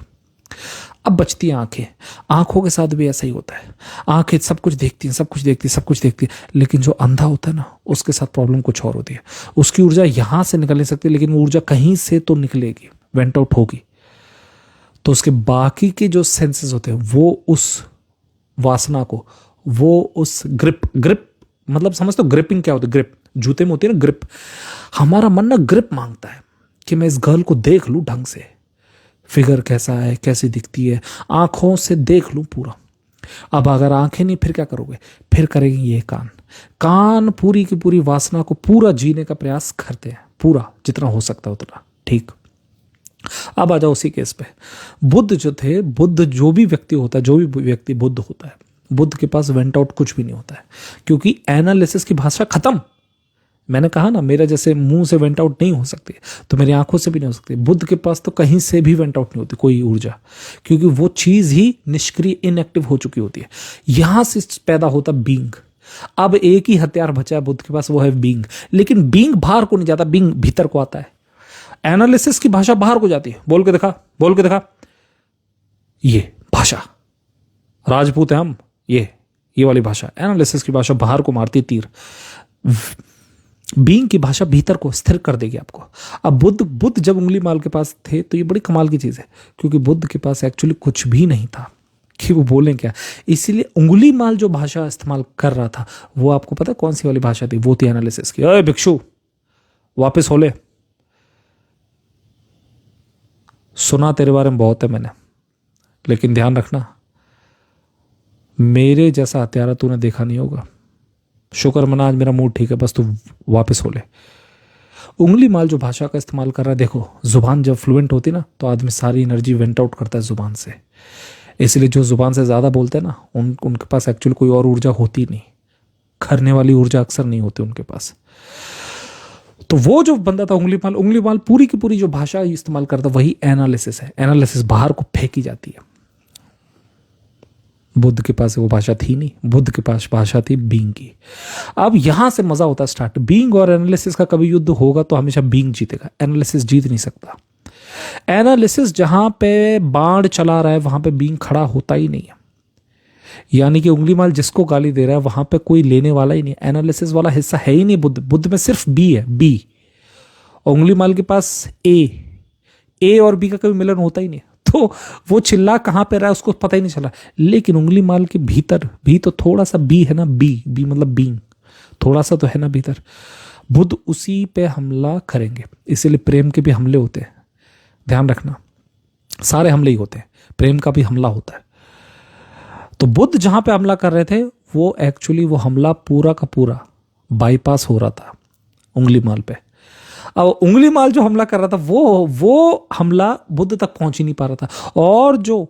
अब बचती हैं आंखें। आंखों के साथ भी ऐसा ही होता है। आंखें सब कुछ देखती हैं, लेकिन जो अंधा होता है ना, उसके साथ प्रॉब्लम कुछ और होती है। उसकी ऊर्जा यहां से निकल नहीं सकती, लेकिन ऊर्जा कहीं से तो निकलेगी, वेंट आउट होगी। तो उसके बाकी के जो सेंसेस होते हैं वो उस वासना को, वो उस ग्रिप मतलब समझ, तो ग्रिपिंग क्या होती है? ग्रिप जूते में होती है ना, ग्रिप। हमारा मन ना ग्रिप मांगता है कि मैं इस गर्ल को देख लूं ढंग से, फिगर कैसा है, कैसी दिखती है, आंखों से देख लूं पूरा। अब अगर आंखें नहीं, फिर क्या करोगे? फिर करेंगे ये कान पूरी की पूरी वासना को पूरा जीने का प्रयास करते हैं, पूरा जितना हो सकता है उतना। ठीक, अब आ जाओ उसी केस पे। बुद्ध जो भी व्यक्ति होता है, बुद्ध होता है, बुद्ध के पास वेंट आउट कुछ भी नहीं होता है, क्योंकि एनालिसिस की भाषा खत्म। मैंने कहा ना, मेरा जैसे मुंह से वेंट आउट नहीं हो सकती, तो मेरी आंखों से भी नहीं हो सकती। बुद्ध के पास तो कहीं से भी वेंट आउट नहीं होती कोई ऊर्जा, क्योंकि वो चीज ही निष्क्रिय, इनएक्टिव हो चुकी होती है। यहां से पैदा होता बीइंग। अब एक ही हथियार बचा है बुद्ध के पास, वो है बीइंग। लेकिन बीइंग बाहर को नहीं जाता, बीइंग भीतर को आता है। एनालिसिस की भाषा बाहर को जाती है, बोल के दिखा। ये भाषा, राजपूत है हम, ये वाली भाषा। एनालिसिस की भाषा बाहर को मारती तीर। बीइंग की भाषा भीतर को स्थिर कर देगी आपको। अब बुद्ध जब उंगली माल के पास थे, तो ये बड़ी कमाल की चीज है, क्योंकि बुद्ध के पास एक्चुअली कुछ भी नहीं था। कि वो बोलें क्या। इसीलिए उंगली माल जो भाषा इस्तेमाल कर रहा था वो आपको पता है कौन सी वाली भाषा थी? वो थी एनालिसिस की। अरे भिक्षु वापस हो ले, सुना तेरे बारे में बहुत है मैंने, लेकिन ध्यान रखना मेरे जैसा हत्यारा तूने देखा नहीं होगा। शुक्र मना आज मेरा मूड ठीक है, बस तू वापस हो ले। उंगली माल जो भाषा का इस्तेमाल कर रहा है, देखो जुबान जब फ्लुएंट होती ना तो आदमी सारी एनर्जी वेंट आउट करता है जुबान से। इसलिए जो जुबान से ज़्यादा बोलते हैं ना उनके पास एक्चुअली कोई और ऊर्जा होती नहीं, करने वाली ऊर्जा अक्सर नहीं होती उनके पास। तो वो जो बंदा था उंगली माल पूरी की पूरी जो भाषा इस्तेमाल करता वही एनालिसिस है। एनालिसिस बाहर को फेंकी जाती है। बुद्ध के पास वो भाषा थी नहीं, बुद्ध के पास भाषा थी बीइंग की। अब यहां से मजा होता है स्टार्ट। बीइंग और एनालिसिस का कभी युद्ध होगा तो हमेशा बीइंग जीतेगा, एनालिसिस जीत नहीं सकता। एनालिसिस जहां पे बाण चला रहा है वहां पे बीइंग खड़ा होता ही नहीं है। यानी कि उंगली माल जिसको गाली दे रहा है वहां पे कोई लेने वाला ही नहीं, एनालिसिस वाला हिस्सा है ही नहीं। बुद्ध में सिर्फ बी है, बी। उंगली माल के पास ए और बी का कभी मिलन होता ही नहीं। तो वो चिल्ला कहां पे रहा है उसको पता ही नहीं चला। लेकिन उंगली माल के भीतर भी तो थोड़ा सा बी है ना, बी मतलब बीइंग, थोड़ा सा तो है ना भीतर। बुद्ध उसी पे हमला करेंगे। इसीलिए प्रेम के भी हमले होते हैं, ध्यान रखना। सारे हमले ही होते हैं, प्रेम का भी हमला होता है। तो बुद्ध जहां पे हमला कर रहे थे वो एक्चुअली वो हमला पूरा का पूरा बाईपास हो रहा था उंगली माल पे। अब उंगली माल जो हमला कर रहा था वो हमला बुद्ध तक पहुंच ही नहीं पा रहा था। और जो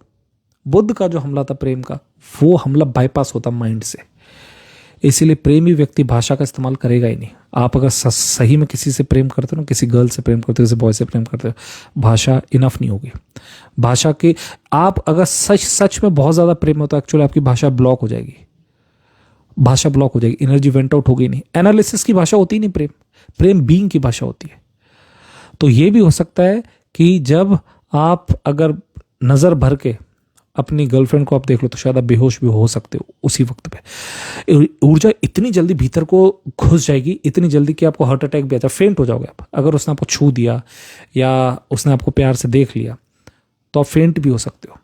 बुद्ध का जो हमला था प्रेम का, वो हमला बाईपास होता माइंड से। इसीलिए प्रेमी व्यक्ति भाषा का इस्तेमाल करेगा ही नहीं। आप अगर सही में किसी से प्रेम करते हो ना, किसी गर्ल से प्रेम करते हो, किसी बॉय से प्रेम करते हो, भाषा इनफ नहीं होगी। भाषा के आप अगर सच में बहुत ज्यादा प्रेम हो तो एक्चुअली आपकी भाषा ब्लॉक हो जाएगी, भाषा ब्लॉक हो जाएगी, एनर्जी वेंट आउट होगी नहीं। एनालिसिस की भाषा होती नहीं प्रेम बीइंग की भाषा होती है। तो ये भी हो सकता है कि जब आप अगर नजर भर के अपनी गर्लफ्रेंड को आप देख लो तो शायद आप बेहोश भी हो सकते हो उसी वक्त पे। ऊर्जा इतनी जल्दी भीतर को घुस जाएगी, इतनी जल्दी कि आपको हार्ट अटैक भी आता है, फेंट हो जाओगे आप। अगर उसने आपको छू दिया या उसने आपको प्यार से देख लिया तो आप फेंट भी हो सकते हो।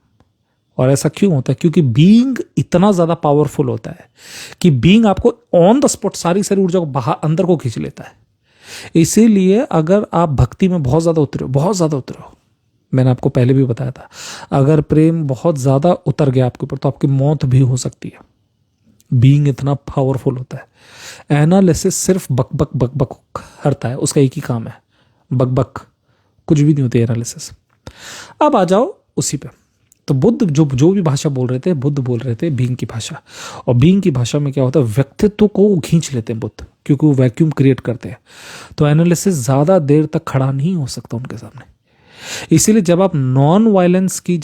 और ऐसा क्यों होता है? क्योंकि बीइंग इतना ज्यादा पावरफुल होता है कि बीइंग आपको ऑन द स्पॉट सारी ऊर्जा को बाहर अंदर को खींच लेता है। इसीलिए अगर आप भक्ति में बहुत ज्यादा उतरे हो, मैंने आपको पहले भी बताया था, अगर प्रेम बहुत ज्यादा उतर गया आपके ऊपर तो आपकी मौत भी हो सकती है। बीइंग इतना पावरफुल होता है। एनालिसिस सिर्फ बक बक बक बक करता है, उसका एक ही काम है बक बक, कुछ भी नहीं होती एनालिसिस। अब आ जाओ उसी पे। तो बुद्ध जो भी भाषा बोल रहे थे, बुद्ध बोल रहे थे बीइंग की भाषा। और बीइंग की भाषा में क्या होता है, व्यक्तित्व को खींच लेते हैं बुद्ध, क्योंकि वो वैक्यूम क्रिएट करते हैं। तो एनालिसिस ज्यादा देर तक खड़ा नहीं हो सकता उनके सामने। इसीलिए जब आप नॉन वायलेंस की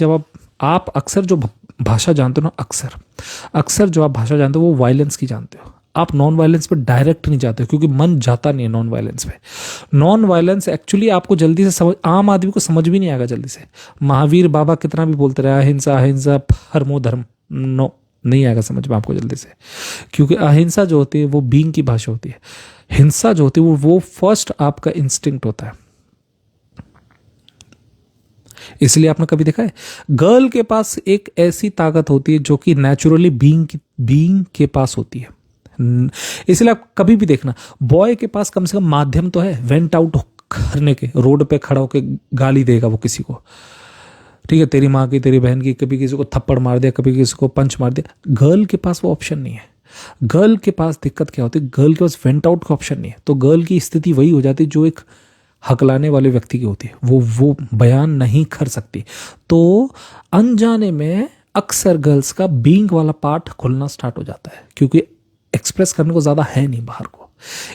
आप अक्सर जो भाषा जानते हो ना, अक्सर जो आप भाषा जानते हो वो वायलेंस की जानते हो। आप नॉन वायलेंस पे डायरेक्ट नहीं जाते हो क्योंकि मन जाता नहीं है नॉन वायलेंस पे। नॉन वायलेंस एक्चुअली आपको जल्दी से समझ, आम आदमी को समझ भी नहीं आएगा जल्दी से। महावीर बाबा कितना भी बोलते रहे अहिंसा अहिंसा परमो धर्म, नो नहीं आएगा समझ में आपको जल्दी से। क्योंकि अहिंसा जो होती है वो बीइंग की भाषा होती है। हिंसा जो होती है वो फर्स्ट आपका इंस्टिंक्ट होता है। इसलिए आपने कभी देखा है गर्ल के पास एक ऐसी ताकत होती है जो कि नेचुरली बीइंग के पास होती है। इसलिए आप कभी भी देखना बॉय के पास कम से कम माध्यम तो है वेंट आउट करने के। रोड पे खड़ा होकर गाली देगा वो किसी को, ठीक है, तेरी माँ की, तेरी बहन की, कभी किसी को थप्पड़ मार दिया, कभी किसी को पंच मार दिया। गर्ल के पास वो ऑप्शन नहीं है। गर्ल के पास दिक्कत क्या होती है, गर्ल के पास वेंट आउट का ऑप्शन नहीं है। तो गर्ल की स्थिति वही हो जाती है जो एक हकलाने वाले व्यक्ति की होती है, वो बयान नहीं कर सकती। तो अनजाने में अक्सर गर्ल्स का बीइंग वाला पार्ट खुलना स्टार्ट हो जाता है क्योंकि एक्सप्रेस करने को ज्यादा है नहीं बाहर को।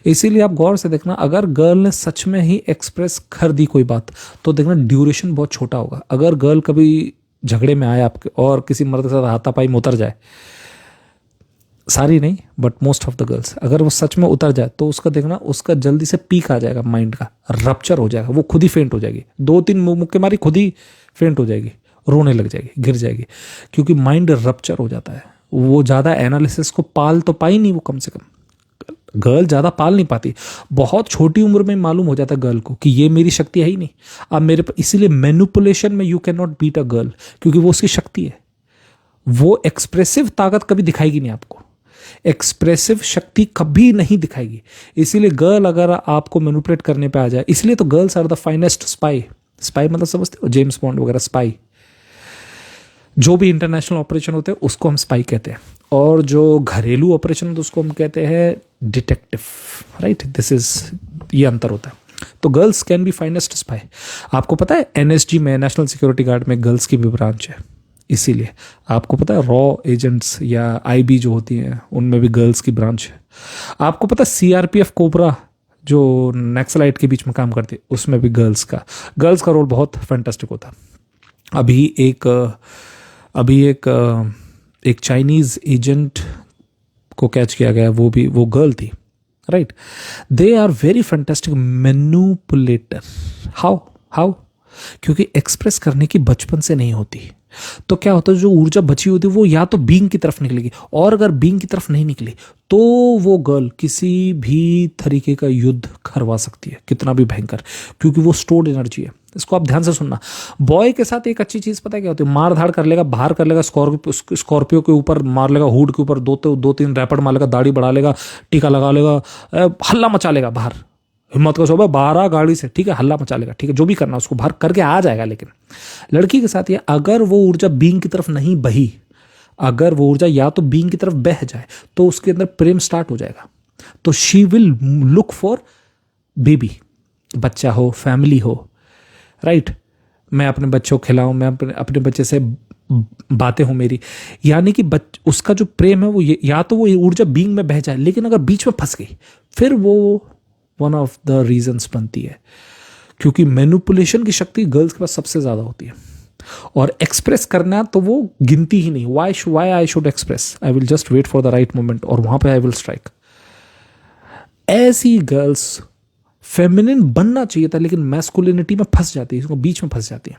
इसीलिए आप गौर से देखना, अगर गर्ल ने सच में ही एक्सप्रेस कर दी कोई बात तो देखना ड्यूरेशन बहुत छोटा होगा। अगर गर्ल कभी झगड़े में आए आपके और किसी मर्द के साथ हाथापाई में उतर जाए, सारी नहीं but most of the girls, अगर वो सच में उतर जाए तो उसका देखना, उसका जल्दी से पीक आ जाएगा, माइंड का रप्चर हो जाएगा, वो खुद ही फेंट हो जाएगी। 2-3 मुक्के मारी खुद ही फेंट हो जाएगी, रोने लग जाएगी, गिर जाएगी, क्योंकि माइंड रप्चर हो जाता है। वो ज़्यादा एनालिसिस को पाल तो पाई नहीं, वो कम से कम गर्ल ज़्यादा पाल नहीं पाती। बहुत छोटी उम्र में मालूम हो जाता है गर्ल को कि ये मेरी शक्ति है ही नहीं, अब मेरे, इसीलिए मैनिपुलेशन में you can not beat a girl, क्योंकि वो उसकी शक्ति है। वो एक्सप्रेसिव ताकत कभी दिखाएगी नहीं आपको, एक्सप्रेसिव शक्ति कभी नहीं दिखाएगी। इसीलिए गर्ल अगर आपको मैनिपुलेट करने पे आ जाए, इसलिए तो girls are the finest spy. Spy मतलब समझते हो, जेम्स बॉन्ड वगैरह स्पाई, जो भी इंटरनेशनल ऑपरेशन होते हैं उसको हम स्पाई कहते हैं, और जो घरेलू ऑपरेशन होते हैं उसको हम कहते हैं डिटेक्टिव, राइट। दिस इज, ये अंतर होता है। तो girls can be finest spy. आपको पता है एनएसजी में, नेशनल सिक्योरिटी गार्ड में गर्ल्स की भी ब्रांच है, इसीलिए आपको पता है रॉ एजेंट्स या आईबी जो होती हैं उनमें भी गर्ल्स की ब्रांच है। आपको पता है सीआरपीएफ कोबरा जो नक्सलाइट के बीच में काम करती है उसमें भी गर्ल्स का रोल बहुत फैंटास्टिक होता है। अभी एक चाइनीज एजेंट को कैच किया गया, वो गर्ल थी, right. They are very fantastic manipulator. How क्योंकि एक्सप्रेस करने की बचपन से नहीं होती, तो क्या होता है जो ऊर्जा बची होती है वो या तो बीइंग की तरफ निकलेगी, और अगर बीइंग की तरफ नहीं निकली तो वो गर्ल किसी भी तरीके का युद्ध करवा सकती है, कितना भी भयंकर, क्योंकि वो स्टोर्ड एनर्जी है। इसको आप ध्यान से सुनना। बॉय के साथ एक अच्छी चीज पता है क्या होती है, मार धाड़ कर लेगा, बाहर कर लेगा, स्कॉर्पियो के ऊपर मार लेगा, हुड के ऊपर दो तीन रैपट मार लेगा, दाढ़ी बढ़ा लेगा, टीका लगा लेगा, हल्ला मचा लेगा बाहर, हिम्मत का शोभा, बाहर आ गाड़ी से, ठीक है, हल्ला मचा लेगा, ठीक है, जो भी करना उसको बाहर करके आ जाएगा। लेकिन लड़की के साथ ये, अगर वो ऊर्जा बीइंग की तरफ नहीं बही, अगर वो ऊर्जा या तो बीइंग की तरफ बह जाए तो उसके अंदर प्रेम स्टार्ट हो जाएगा, तो she will look for baby, बच्चा हो, फैमिली हो, राइट। मैं अपने बच्चों को खिलाऊं, मैं अपने बच्चे से बातें हो मेरी, यानी कि उसका जो प्रेम है वो या तो वो ऊर्जा बीइंग में बह जाए, लेकिन अगर बीच में फंस गई फिर वो वन ऑफ द रीजंस बनती है, क्योंकि मैनिपुलेशन की शक्ति गर्ल्स के पास सबसे ज्यादा होती है, और एक्सप्रेस करना तो वो गिनती ही नहीं। Why I should express, I will just wait for the right moment, और वहां पे आई विल स्ट्राइक। ऐसी गर्ल्स फेमिनिन बनना चाहिए था, लेकिन मैस्कुलिनिटी में फंस जाती है, इसको बीच में फंस जाती है।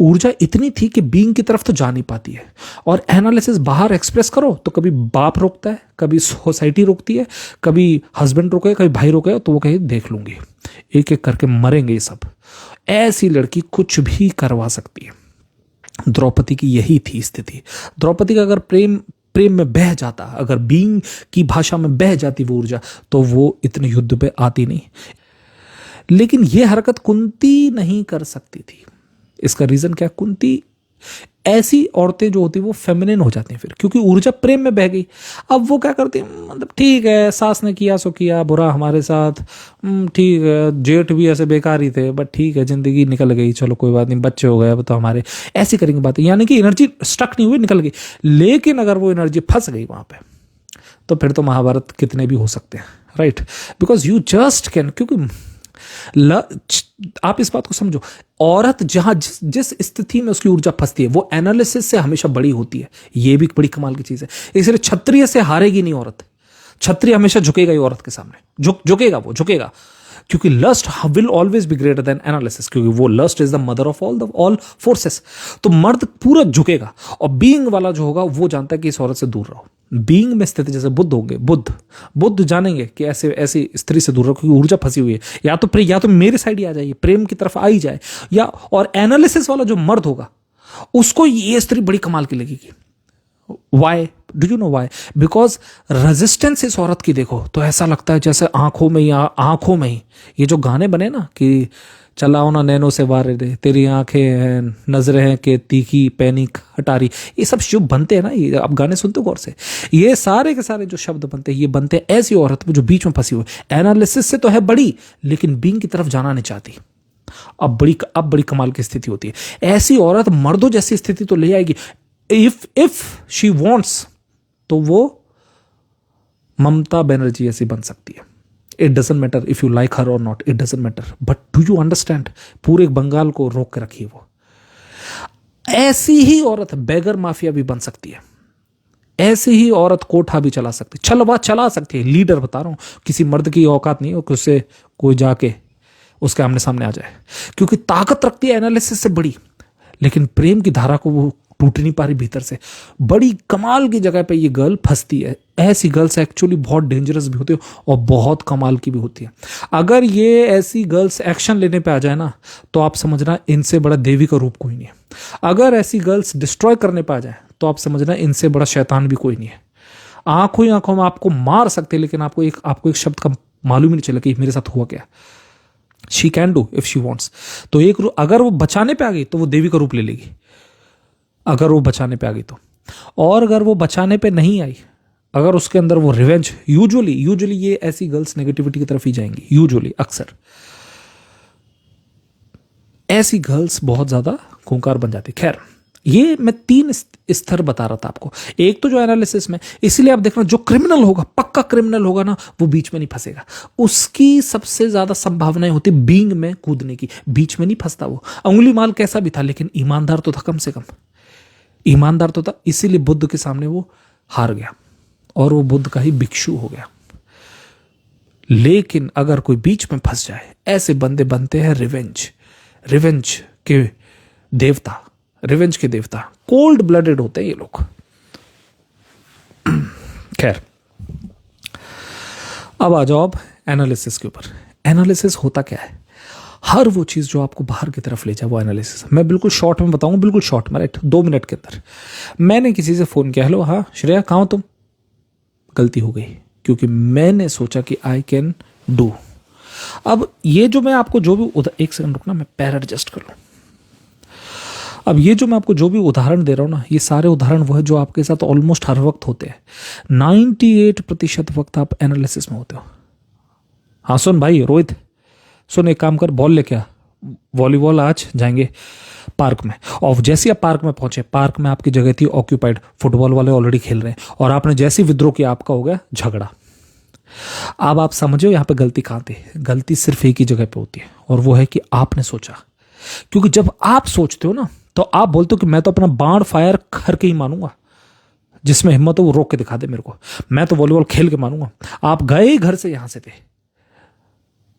ऊर्जा इतनी थी कि बीइंग की तरफ तो जा नहीं पाती है, और एनालिसिस बाहर एक्सप्रेस करो तो कभी बाप रोकता है, कभी सोसाइटी रोकती है, कभी हस्बैंड रोके, कभी भाई रोके, तो वो कहे देख लूंगी, एक एक करके मरेंगे ये सब। ऐसी लड़की कुछ भी करवा सकती है। द्रौपदी की यही थी स्थिति। द्रौपदी का अगर प्रेम में बह जाता, अगर बीइंग की भाषा में बह जाती वो ऊर्जा, तो वो इतने युद्ध पे आती नहीं। लेकिन ये हरकत कुंती नहीं कर सकती थी। इसका रीजन क्या? कुंती, ऐसी औरतें जो होती वो फेमिनिन हो जाती हैं फिर, क्योंकि ऊर्जा प्रेम में बह गई। अब वो क्या करती है, मतलब ठीक है सास ने किया सो किया, बुरा हमारे साथ, ठीक है, जेठ भी ऐसे बेकार ही थे, बट ठीक है जिंदगी निकल गई, चलो कोई बात नहीं, बच्चे हो गए अब तो हमारे, ऐसी करेंगे बातें, यानी कि एनर्जी स्टक नहीं हुई, निकल गई। लेकिन अगर वो एनर्जी फंस गई वहां पे, तो फिर तो महाभारत कितने भी हो सकते हैं, right. Because you just can, क्योंकि आप इस बात को समझो, औरत जहां जिस स्थिति में उसकी ऊर्जा फंसती है वो एनालिसिस से हमेशा बड़ी होती है। ये भी बड़ी कमाल की चीज है। इसलिए क्षत्रिय से हारेगी नहीं औरत, क्षत्रिय हमेशा झुकेगा ही औरत के सामने, झुकेगा, क्योंकि lust will always be greater than analysis, क्योंकि वो lust is the mother of all forces. तो मर्द पूरा झुकेगा, और बीइंग वाला जो होगा वो जानता है कि इस औरत से दूर रहो। बीइंग में स्थिति, जैसे बुद्ध होंगे, बुद्ध जानेंगे कि ऐसी स्त्री से दूर रहो, क्योंकि ऊर्जा फंसी हुई है, या तो मेरे साइड ही आ जाइए, प्रेम की तरफ आ ही जाए, या और एनालिसिस वाला जो मर्द होगा उसको ये स्त्री बड़ी कमाल की लगेगी। Why? Do you know why? Because resistance इस औरत की देखो तो ऐसा लगता है जैसे आंखों में ही ये जो गाने बने ना कि चलाओ ना नैनो से वारे दे, तेरी आंखें हैं, नजरें हैं के तीखी पैनी खटारी, ये सब शुभ बनते हैं ना, ये आप गाने सुनते हो गौर से, ये सारे के सारे जो शब्द बनते हैं, ये बनते हैं ऐसी औरत में जो बीच में फंसी हुई, एनालिसिस से तो है बड़ी, लेकिन बीइंग की तरफ जाना नहीं चाहती। अब बड़ी कमाल की स्थिति होती है। ऐसी औरत मर्दों जैसी स्थिति तो ले आएगी, इफ शी वॉन्ट्स, तो वो ममता बनर्जी ऐसी बन सकती है। It doesn't matter if you like her और not, it doesn't matter, but do you understand, पूरे बंगाल को रोक के रखी वो। ऐसी ही औरत बेगर माफिया भी बन सकती है, ऐसी ही औरत कोठा भी चला सकती है, चला सकती है। लीडर बता रहा हूं, किसी मर्द की औकात नहीं हो कि उससे कोई जाके उसके आमने सामने आ जाए, क्योंकि ताकत रखती है एनालिसिस से बड़ी, लेकिन प्रेम की धारा को वो टूट नहीं पा रही भीतर से। बड़ी कमाल की जगह पे ये गर्ल फंसती है। ऐसी गर्ल्स एक्चुअली बहुत डेंजरस भी होती है और बहुत कमाल की भी होती है। अगर ये ऐसी गर्ल्स एक्शन लेने पे आ जाए ना, तो आप समझना इनसे बड़ा देवी का रूप कोई नहीं है। अगर ऐसी गर्ल्स डिस्ट्रॉय करने पे आ जाए, तो आप समझना इनसे बड़ा शैतान भी कोई नहीं है। आंखों ही आंखों में आपको मार सकते हैं, लेकिन आपको एक शब्द का मालूम ही नहीं चला कि मेरे साथ हुआ क्या। She can do if she wants. तो अगर वो बचाने पे आ गई तो वो देवी का रूप ले लेगी, अगर वो बचाने पे आ गई तो। और अगर वो बचाने पे नहीं आई, अगर उसके अंदर वो रिवेंज, यूजुअली ये ऐसी गर्ल्स नेगेटिविटी की तरफ ही जाएंगी, यूजुअली अक्सर ऐसी गर्ल्स बहुत ज्यादा खूंखार बन जाती। खैर, ये मैं 3 स्तर बता रहा था आपको। एक तो जो एनालिसिस में, इसीलिए आप देखना जो क्रिमिनल होगा, पक्का क्रिमिनल होगा ना, वो बीच में नहीं फंसेगा। उसकी सबसे ज्यादा संभावनाएं होती बीइंग में कूदने की, बीच में नहीं फंसता वो। अंगुली माल कैसा भी था, लेकिन ईमानदार तो था, कम से कम ईमानदार तो था। इसीलिए बुद्ध के सामने वो हार गया और वो बुद्ध का ही भिक्षु हो गया। लेकिन अगर कोई बीच में फंस जाए, ऐसे बंदे बनते हैं रिवेंज के देवता, रिवेंज के देवता, कोल्ड ब्लडेड होते हैं ये लोग। खैर, अब आ जाओ अब एनालिसिस के ऊपर। एनालिसिस होता क्या है? हर वो चीज जो आपको बाहर की तरफ ले जाए वो एनालिसिस। मैं बिल्कुल शॉर्ट में बताऊंगा, बिल्कुल शॉर्ट में, राइट, 2 मिनट के अंदर। मैंने किसी से फोन किया, हेलो, हाँ श्रेया कहाँ हो तुम? गलती हो गई, क्योंकि मैंने सोचा कि आई कैन डू। अब ये जो मैं आपको जो भी एक सेकंड रुकना, मैं पैर एडजस्ट कर लूं। अब ये जो मैं आपको जो भी उदाहरण दे रहा हूं ना, ये सारे उदाहरण वो है जो आपके साथ ऑलमोस्ट हर वक्त होते हैं। 98% वक्त आप एनालिसिस में होते हो। हाँ सुन भाई रोहित, सुन एक काम कर, बॉल लेके आ, वॉलीबॉल आज जाएंगे पार्क में। और जैसे आप पार्क में पहुंचे, पार्क में आपकी जगह थी ऑक्यूपाइड, फुटबॉल वाले ऑलरेडी खेल रहे हैं, और आपने जैसे विद्रोह किया, आपका हो गया झगड़ा। अब आप समझो यहाँ पे गलती कहाँ थी? गलती सिर्फ एक ही जगह पे होती है, और वो है कि आपने सोचा। क्योंकि जब आप सोचते हो ना, तो आप बोलते हो कि मैं तो अपना बाण फायर करके ही मानूंगा, जिसमें हिम्मत हो वो रोक के दिखा दे मेरे को, मैं तो वॉलीबॉल खेल के मानूंगा। आप गए घर से, यहां से थे,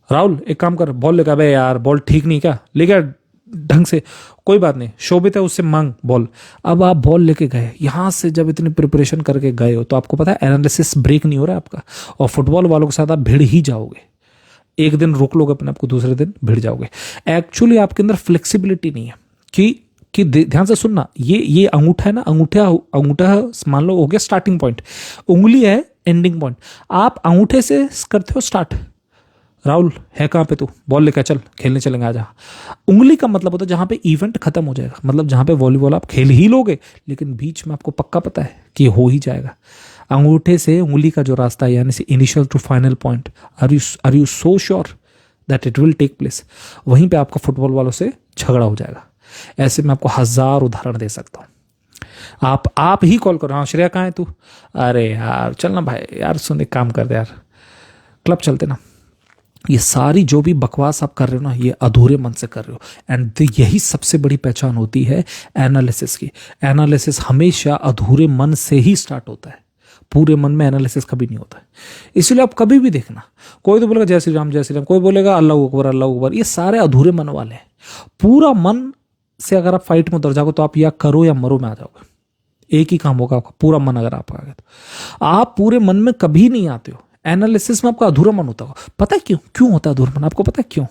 राहुल एक काम कर, बॉल लेकर, अबे यार बॉल ठीक नहीं क्या, लेकर ढंग से, कोई बात नहीं, शोभित है उससे मांग बॉल। अब आप बॉल लेके गए, यहां से जब इतनी प्रिपरेशन करके गए हो, तो आपको पता है एनालिसिस ब्रेक नहीं हो रहा है आपका, और फुटबॉल वालों के साथ आप भिड़ ही जाओगे। एक दिन रोक लोगे अपने आपको, दूसरे दिन भिड़ जाओगे। एक्चुअली आपके अंदर फ्लेक्सिबिलिटी नहीं है कि ध्यान से सुनना, ये अंगूठा है ना, अंगूठा मान लो हो गया स्टार्टिंग पॉइंट, उंगली है एंडिंग पॉइंट। आप अंगूठे से करते हो स्टार्ट, राहुल है कहाँ पे तू, बॉल लेकर चल, खेलने चलेंगे आजा। उंगली का मतलब होता है जहां पे इवेंट खत्म हो जाएगा, मतलब जहां पे वॉलीबॉल आप खेल ही लोगे, लेकिन बीच में आपको पक्का पता है कि हो ही जाएगा। अंगूठे से उंगली का जो रास्ता है, यानी से initial to final point, are you so sure that it will take place, वहीं पे आपका फुटबॉल वालों से झगड़ा हो जाएगा। ऐसे मैं आपको 1000 उदाहरण दे सकता हूं। आप ही कॉल करो, हाँ श्रेया कहाँ है तू, अरे यार चल ना भाई, यार सुन एक काम कर दे यार, क्लब चलते ना। ये सारी जो भी बकवास आप कर रहे हो ना, ये अधूरे मन से कर रहे हो। एंड यही सबसे बड़ी पहचान होती है एनालिसिस की। एनालिसिस हमेशा अधूरे मन से ही स्टार्ट होता है, पूरे मन में एनालिसिस कभी नहीं होता है। इसलिए आप कभी भी देखना, कोई तो बोलेगा जय श्री राम जय श्री राम, कोई बोलेगा अल्लाह अकबर अल्लाह अकबर, ये सारे अधूरे मन वाले हैं। पूरा मन से अगर आप फाइट में उतर जाओगे, तो आप या करो या मरो में आ जाओगे। एक ही काम होगा आपका, पूरा मन अगर आप आ गए तो। आप पूरे मन में कभी नहीं आते हो, एनालिसिस में आपका अधूरा मन होता होगा। पता है क्यों होता है अधूरा मन? आपको पता है क्यों?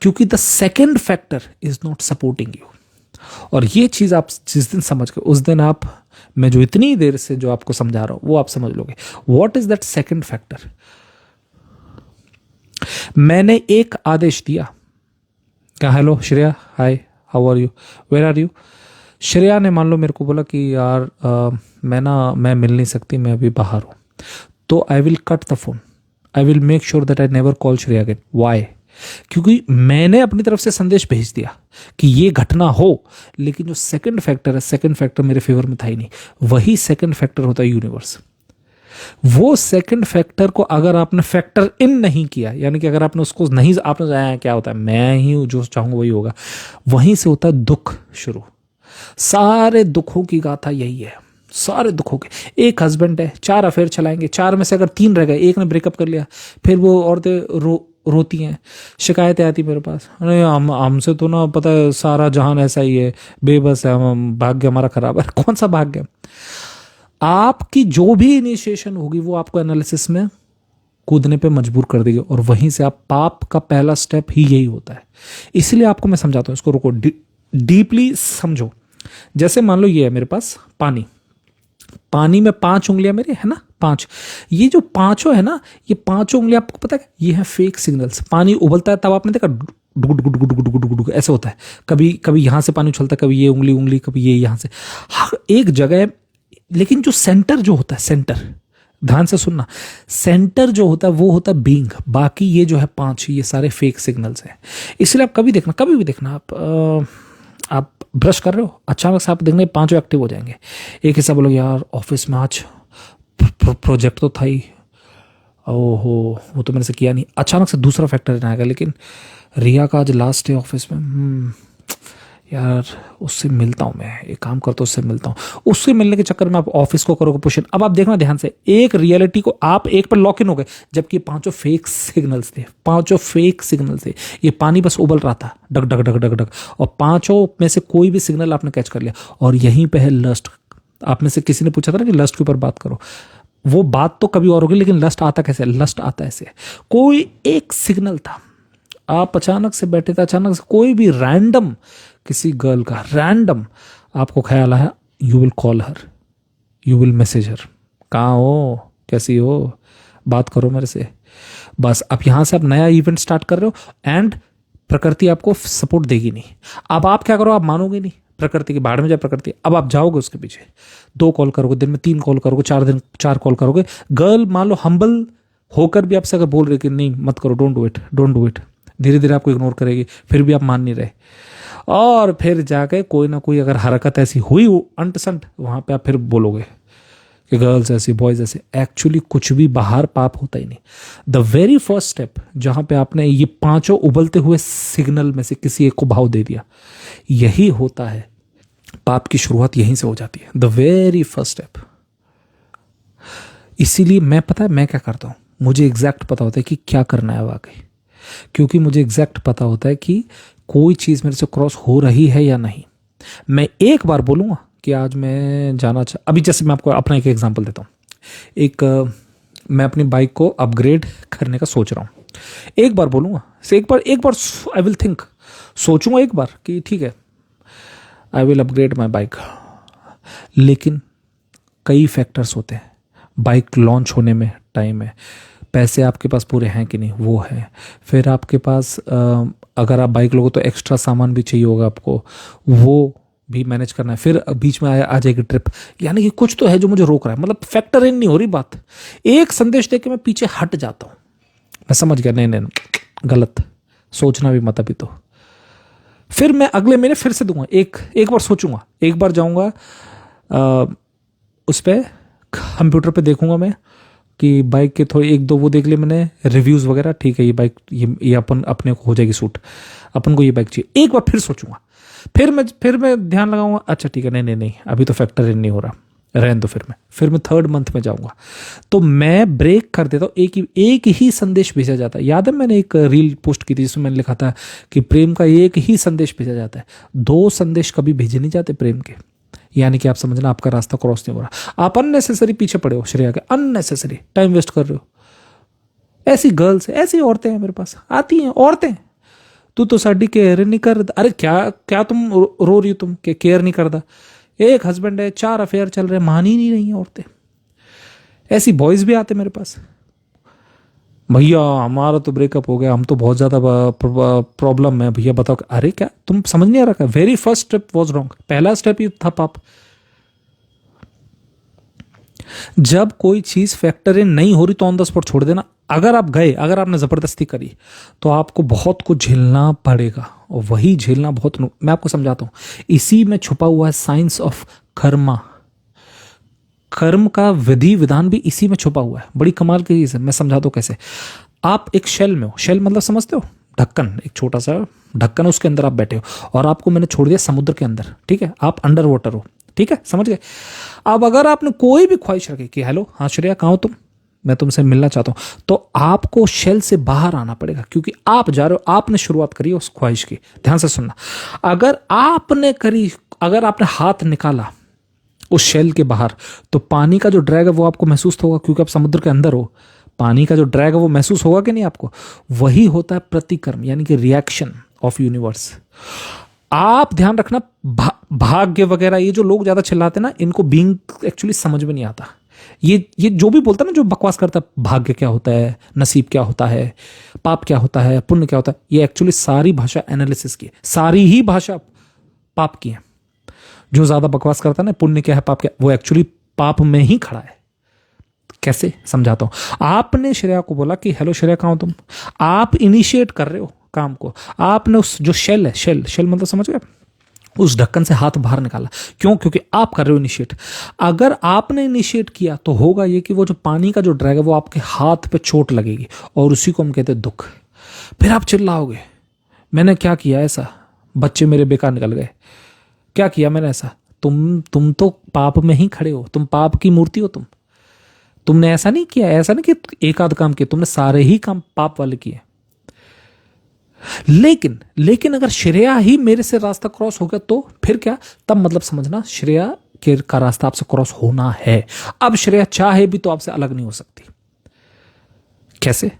क्योंकि the second factor is not supporting you. और ये चीज आप जिस दिन समझ गए, उस दिन आप, मैं जो इतनी देर से जो आपको समझा रहा हूं वो आप समझ लोगे। What is that second factor? मैंने एक आदेश दिया, क्या hello Shreya, hi how are you, where are you. Shreya ने मान लो मेरे को बोला कि यार मैं मिल नहीं सकती, मैं अभी बाहर हूं, तो I will cut the phone, I will make sure that I never call Shreya again. Why? क्योंकि मैंने अपनी तरफ से संदेश भेज दिया कि ये घटना हो, लेकिन जो सेकंड फैक्टर है, सेकंड फैक्टर मेरे फेवर में था ही नहीं। वही सेकंड फैक्टर होता है यूनिवर्स। वो सेकंड फैक्टर को अगर आपने फैक्टर इन नहीं किया, यानी कि अगर आपने उसको नहीं, आपने जाया क्या होता है, मैं ही हूं जो चाहूंगा वही होगा, वहीं से होता है दुख शुरू। सारे दुखों की गाथा यही है, सारे दुखों के। एक हस्बैंड है, 4 अफेयर चलाएंगे, 4 में से अगर 3 रह गए, एक ने ब्रेकअप कर लिया, फिर वो औरतें रोती हैं, शिकायतें आती मेरे पास, अरे हमसे तो ना पता है सारा जहान ऐसा ही है, बेबस है, हम भाग्य हमारा खराब है। कौन सा भाग्य? आपकी जो भी इनिशिएशन होगी वो आपको एनालिसिस में कूदने पे मजबूर कर देगी, और वहीं से आप पाप का पहला स्टेप ही यही होता है। इसलिए आपको मैं समझाता हूं, इसको रुको, डीपली समझो। जैसे मान लो ये है मेरे पास पानी, पानी में 5 उंगलियां मेरे है ना, 5, ये जो पांचों है ना, ये पांचों उंगलियां आपको पता है ये है फेक सिग्नल्स। पानी उबलता है तब आपने देखा dude good good good good good ऐसे होता है, कभी कभी यहां से पानी उछलता है, कभी ये उंगली उंगली, कभी ये यहां से, हर एक जगह। लेकिन जो सेंटर जो होता है, सेंटर, ध्यान से सुनना, सेंटर जो होता है वो होता है बीइंग। बाकी ये जो है 5 ये सारे फेक सिग्नल्स हैं। इसलिए आप कभी देखना, कभी भी देखना, आप ब्रश कर रहे हो, अचानक से आप देखने 5 एक्टिव हो जाएंगे। एक हिस्सा बोलोगे यार ऑफिस में आज प्रोजेक्ट तो था ही, ओहो वो तो मैंने से किया नहीं, अचानक से दूसरा फैक्टर आएगा, लेकिन रिया का आज लास्ट डे ऑफिस में, यार उससे मिलता हूँ मैं, एक काम करता हूँ उससे मिलता हूँ। उससे मिलने के चक्कर में आप ऑफिस को करोगे पुश इन। अब आप देखना ध्यान से, एक रियलिटी को आप एक पर लॉक इन हो गए, जबकि 5 फेक सिग्नल्स थे, 5 फेक सिग्नल थे। ये पानी बस उबल रहा था डग डग डग डग डग, और 5 में से कोई भी सिग्नल आपने कैच कर लिया। और यहीं पे है लस्ट। आप में से किसी ने पूछा था ना कि लस्ट के ऊपर बात करो, वो बात तो कभी और होगी, लेकिन लस्ट आता कैसे? लस्ट आता ऐसे, कोई एक सिग्नल था, आप अचानक से बैठे थे, अचानक से कोई भी रैंडम किसी गर्ल का रैंडम आपको ख्याल आया, you will call her, you will message her, कहाँ हो, कैसी हो, बात करो मेरे से। बस अब यहां से आप नया इवेंट स्टार्ट कर रहे हो, एंड प्रकृति आपको सपोर्ट देगी नहीं। अब आप क्या करो, आप मानोगे नहीं, प्रकृति की बाढ़ में जाए प्रकृति। अब आप जाओगे उसके पीछे, 2 कॉल करोगे दिन में, 3 कॉल करोगे, 4 कॉल करोगे। गर्ल मान लो हम्बल होकर भी आपसे अगर बोल रही कि नहीं मत करो, don't do it, don't do it, धीरे धीरे आपको इग्नोर करेगी, फिर भी आप मान नहीं रहे। और फिर जाके कोई ना कोई अगर हरकत ऐसी हुई अंट संट, वहां पे आप फिर बोलोगे कि गर्ल्स ऐसी, बॉयज ऐसे। एक्चुअली कुछ भी बाहर पाप होता ही नहीं। द वेरी फर्स्ट स्टेप जहां पे आपने ये 5 उबलते हुए सिग्नल में से किसी एक को भाव दे दिया, यही होता है पाप की शुरुआत, यहीं से हो जाती है, द वेरी फर्स्ट स्टेप। इसीलिए मैं, पता है मैं क्या करता हूं, मुझे एग्जैक्ट पता होता है कि क्या करना है वाकई, क्योंकि मुझे एग्जैक्ट पता होता है कि कोई चीज़ मेरे से क्रॉस हो रही है या नहीं। मैं एक बार बोलूँगा कि आज मैं जाना अभी जैसे मैं आपको अपना एक एग्जांपल देता हूँ। मैं अपनी बाइक को अपग्रेड करने का सोच रहा हूँ। एक बार बोलूँगा, एक बार आई विल थिंक, सोचूंगा एक बार कि ठीक है I will upgrade my bike. लेकिन कई फैक्टर्स होते हैं, बाइक लॉन्च होने में टाइम है, पैसे आपके पास पूरे हैं कि नहीं वो है, फिर आपके पास अगर आप बाइक लोगे तो एक्स्ट्रा सामान भी चाहिए होगा आपको, वो भी मैनेज करना है, फिर बीच में आ जाएगी ट्रिप। यानी कि कुछ तो है जो मुझे रोक रहा है, मतलब फैक्टर इन नहीं हो रही बात। एक संदेश दे के मैं पीछे हट जाता हूँ, मैं समझ गया नहीं नहीं गलत, सोचना भी मत अभी तो। फिर मैं अगले महीने फिर से दूंगा, एक बार सोचूंगा, एक बार जाऊंगा उस पर कंप्यूटर पे देखूंगा मैं कि बाइक के थोड़े 1-2 वो देख लिए मैंने रिव्यूज़ वगैरह, ठीक है ये बाइक ये अपन अपने को हो जाएगी सूट, अपन को ये बाइक चाहिए। एक बार फिर सोचूंगा, फिर मैं ध्यान लगाऊंगा, अच्छा ठीक है नहीं अभी तो फैक्टर इन नहीं हो रहा, रहने दो। फिर मैं 3rd मंथ में जाऊंगा, तो मैं ब्रेक कर देता हूँ। एक ही संदेश भेजा जाता है। याद है मैंने एक रील पोस्ट की थी जिसमें मैंने लिखा था कि प्रेम का एक ही संदेश भेजा जाता है, 2 संदेश कभी भेजे नहीं जाते प्रेम के। यानी कि आप समझना आपका रास्ता क्रॉस नहीं हो रहा, आप अननेसेसरी पीछे पड़े हो श्रेया के, अननेसेसरी टाइम वेस्ट कर रहे हो। ऐसी गर्ल्स, ऐसी औरतें हैं मेरे पास, आती हैं औरतें, तू तो साड़ी केयर नहीं कर, अरे क्या तुम रो रही हो, तुम केयर नहीं करता, एक हस्बैंड है, 4 अफेयर चल रहे, मान ही नहीं रही हैं औरतें। ऐसी बॉयज भी आते मेरे पास, भैया हमारा तो ब्रेकअप हो गया, हम तो बहुत ज्यादा प्रॉब्लम है भैया बताओ। अरे क्या तुम समझ नहीं आ रहा? Very first step was wrong, पहला स्टेप ही था पाप। जब कोई चीज फैक्टर इन नहीं हो रही तो ऑन द स्पॉट छोड़ देना। अगर आप गए, अगर आपने जबरदस्ती करी तो आपको बहुत कुछ झेलना पड़ेगा, और वही झेलना बहुत, मैं आपको समझाता हूं, इसी में छुपा हुआ है साइंस ऑफ कर्मा। कर्म का विधि विधान भी इसी में छुपा हुआ है, बड़ी कमाल की चीज है। मैं समझाता हूं कैसे। आप एक शेल में हो, शेल मतलब समझते हो, ढक्कन, एक छोटा सा ढक्कन है, उसके अंदर आप बैठे हो, और आपको मैंने छोड़ दिया समुद्र के अंदर, ठीक है, आप अंडर वाटर हो, ठीक है, समझ गए। अब अगर आपने कोई भी ख्वाहिश रखी कि हेलो हाँ श्रेया कहाँ हो तुम, मैं तुमसे मिलना चाहता हूं, तो आपको शेल से बाहर आना पड़ेगा, क्योंकि आप जा रहे हो, आपने शुरुआत करी है उस ख्वाहिश की। ध्यान से सुनना, अगर आपने हाथ निकाला उस शेल के बाहर, तो पानी का जो ड्रैग है वो आपको महसूस होगा, क्योंकि आप समुद्र के अंदर हो। पानी का जो ड्रैग है वो महसूस होगा कि नहीं आपको? वही होता है प्रतिकर्म, यानी कि रिएक्शन ऑफ यूनिवर्स। आप ध्यान रखना, भाग्य वगैरह ये जो लोग ज्यादा चिल्लाते हैं ना, इनको बीइंग एक्चुअली समझ में नहीं आता। ये जो भी बोलता है ना, जो बकवास करता है, भाग्य क्या होता है, नसीब क्या होता है, पाप क्या होता है, पुण्य क्या होता है, ये एक्चुअली सारी भाषा एनालिसिस की है, सारी ही भाषा पाप की है। जो ज्यादा बकवास करता है ना, पुण्य क्या है पाप क्या, वो एक्चुअली पाप में ही खड़ा है। कैसे समझाता हूं। आपने श्रेया को बोला कि हेलो श्रेया, कहां हो तुम, आप इनिशिएट कर रहे हो काम को। आपने उस जो शेल है, शेल मतलब समझ गए, उस ढक्कन से हाथ बाहर निकाला। क्यों? क्योंकि आप कर रहे हो इनिशिएट। अगर आपने इनिशिएट किया तो होगा ये कि वो जो पानी का जो ड्रैग है वो आपके हाथ पे चोट लगेगी, और उसी को हम कहते हैं दुख। फिर आप चिल्लाओगे, मैंने क्या किया ऐसा, बच्चे मेरे बेकार निकल गए, क्या किया मैंने ऐसा। तुम तो पाप में ही खड़े हो, तुम पाप की मूर्ति हो। तुमने ऐसा नहीं किया, ऐसा नहीं कि एक आध काम किया, तुमने सारे ही काम पाप वाले किए। लेकिन अगर श्रेया ही मेरे से रास्ता क्रॉस हो गया तो फिर क्या, तब मतलब समझना श्रेया का रास्ता आपसे क्रॉस होना है। अब श्रेया चाहे भी तो आपसे अलग नहीं हो सकती। कैसे?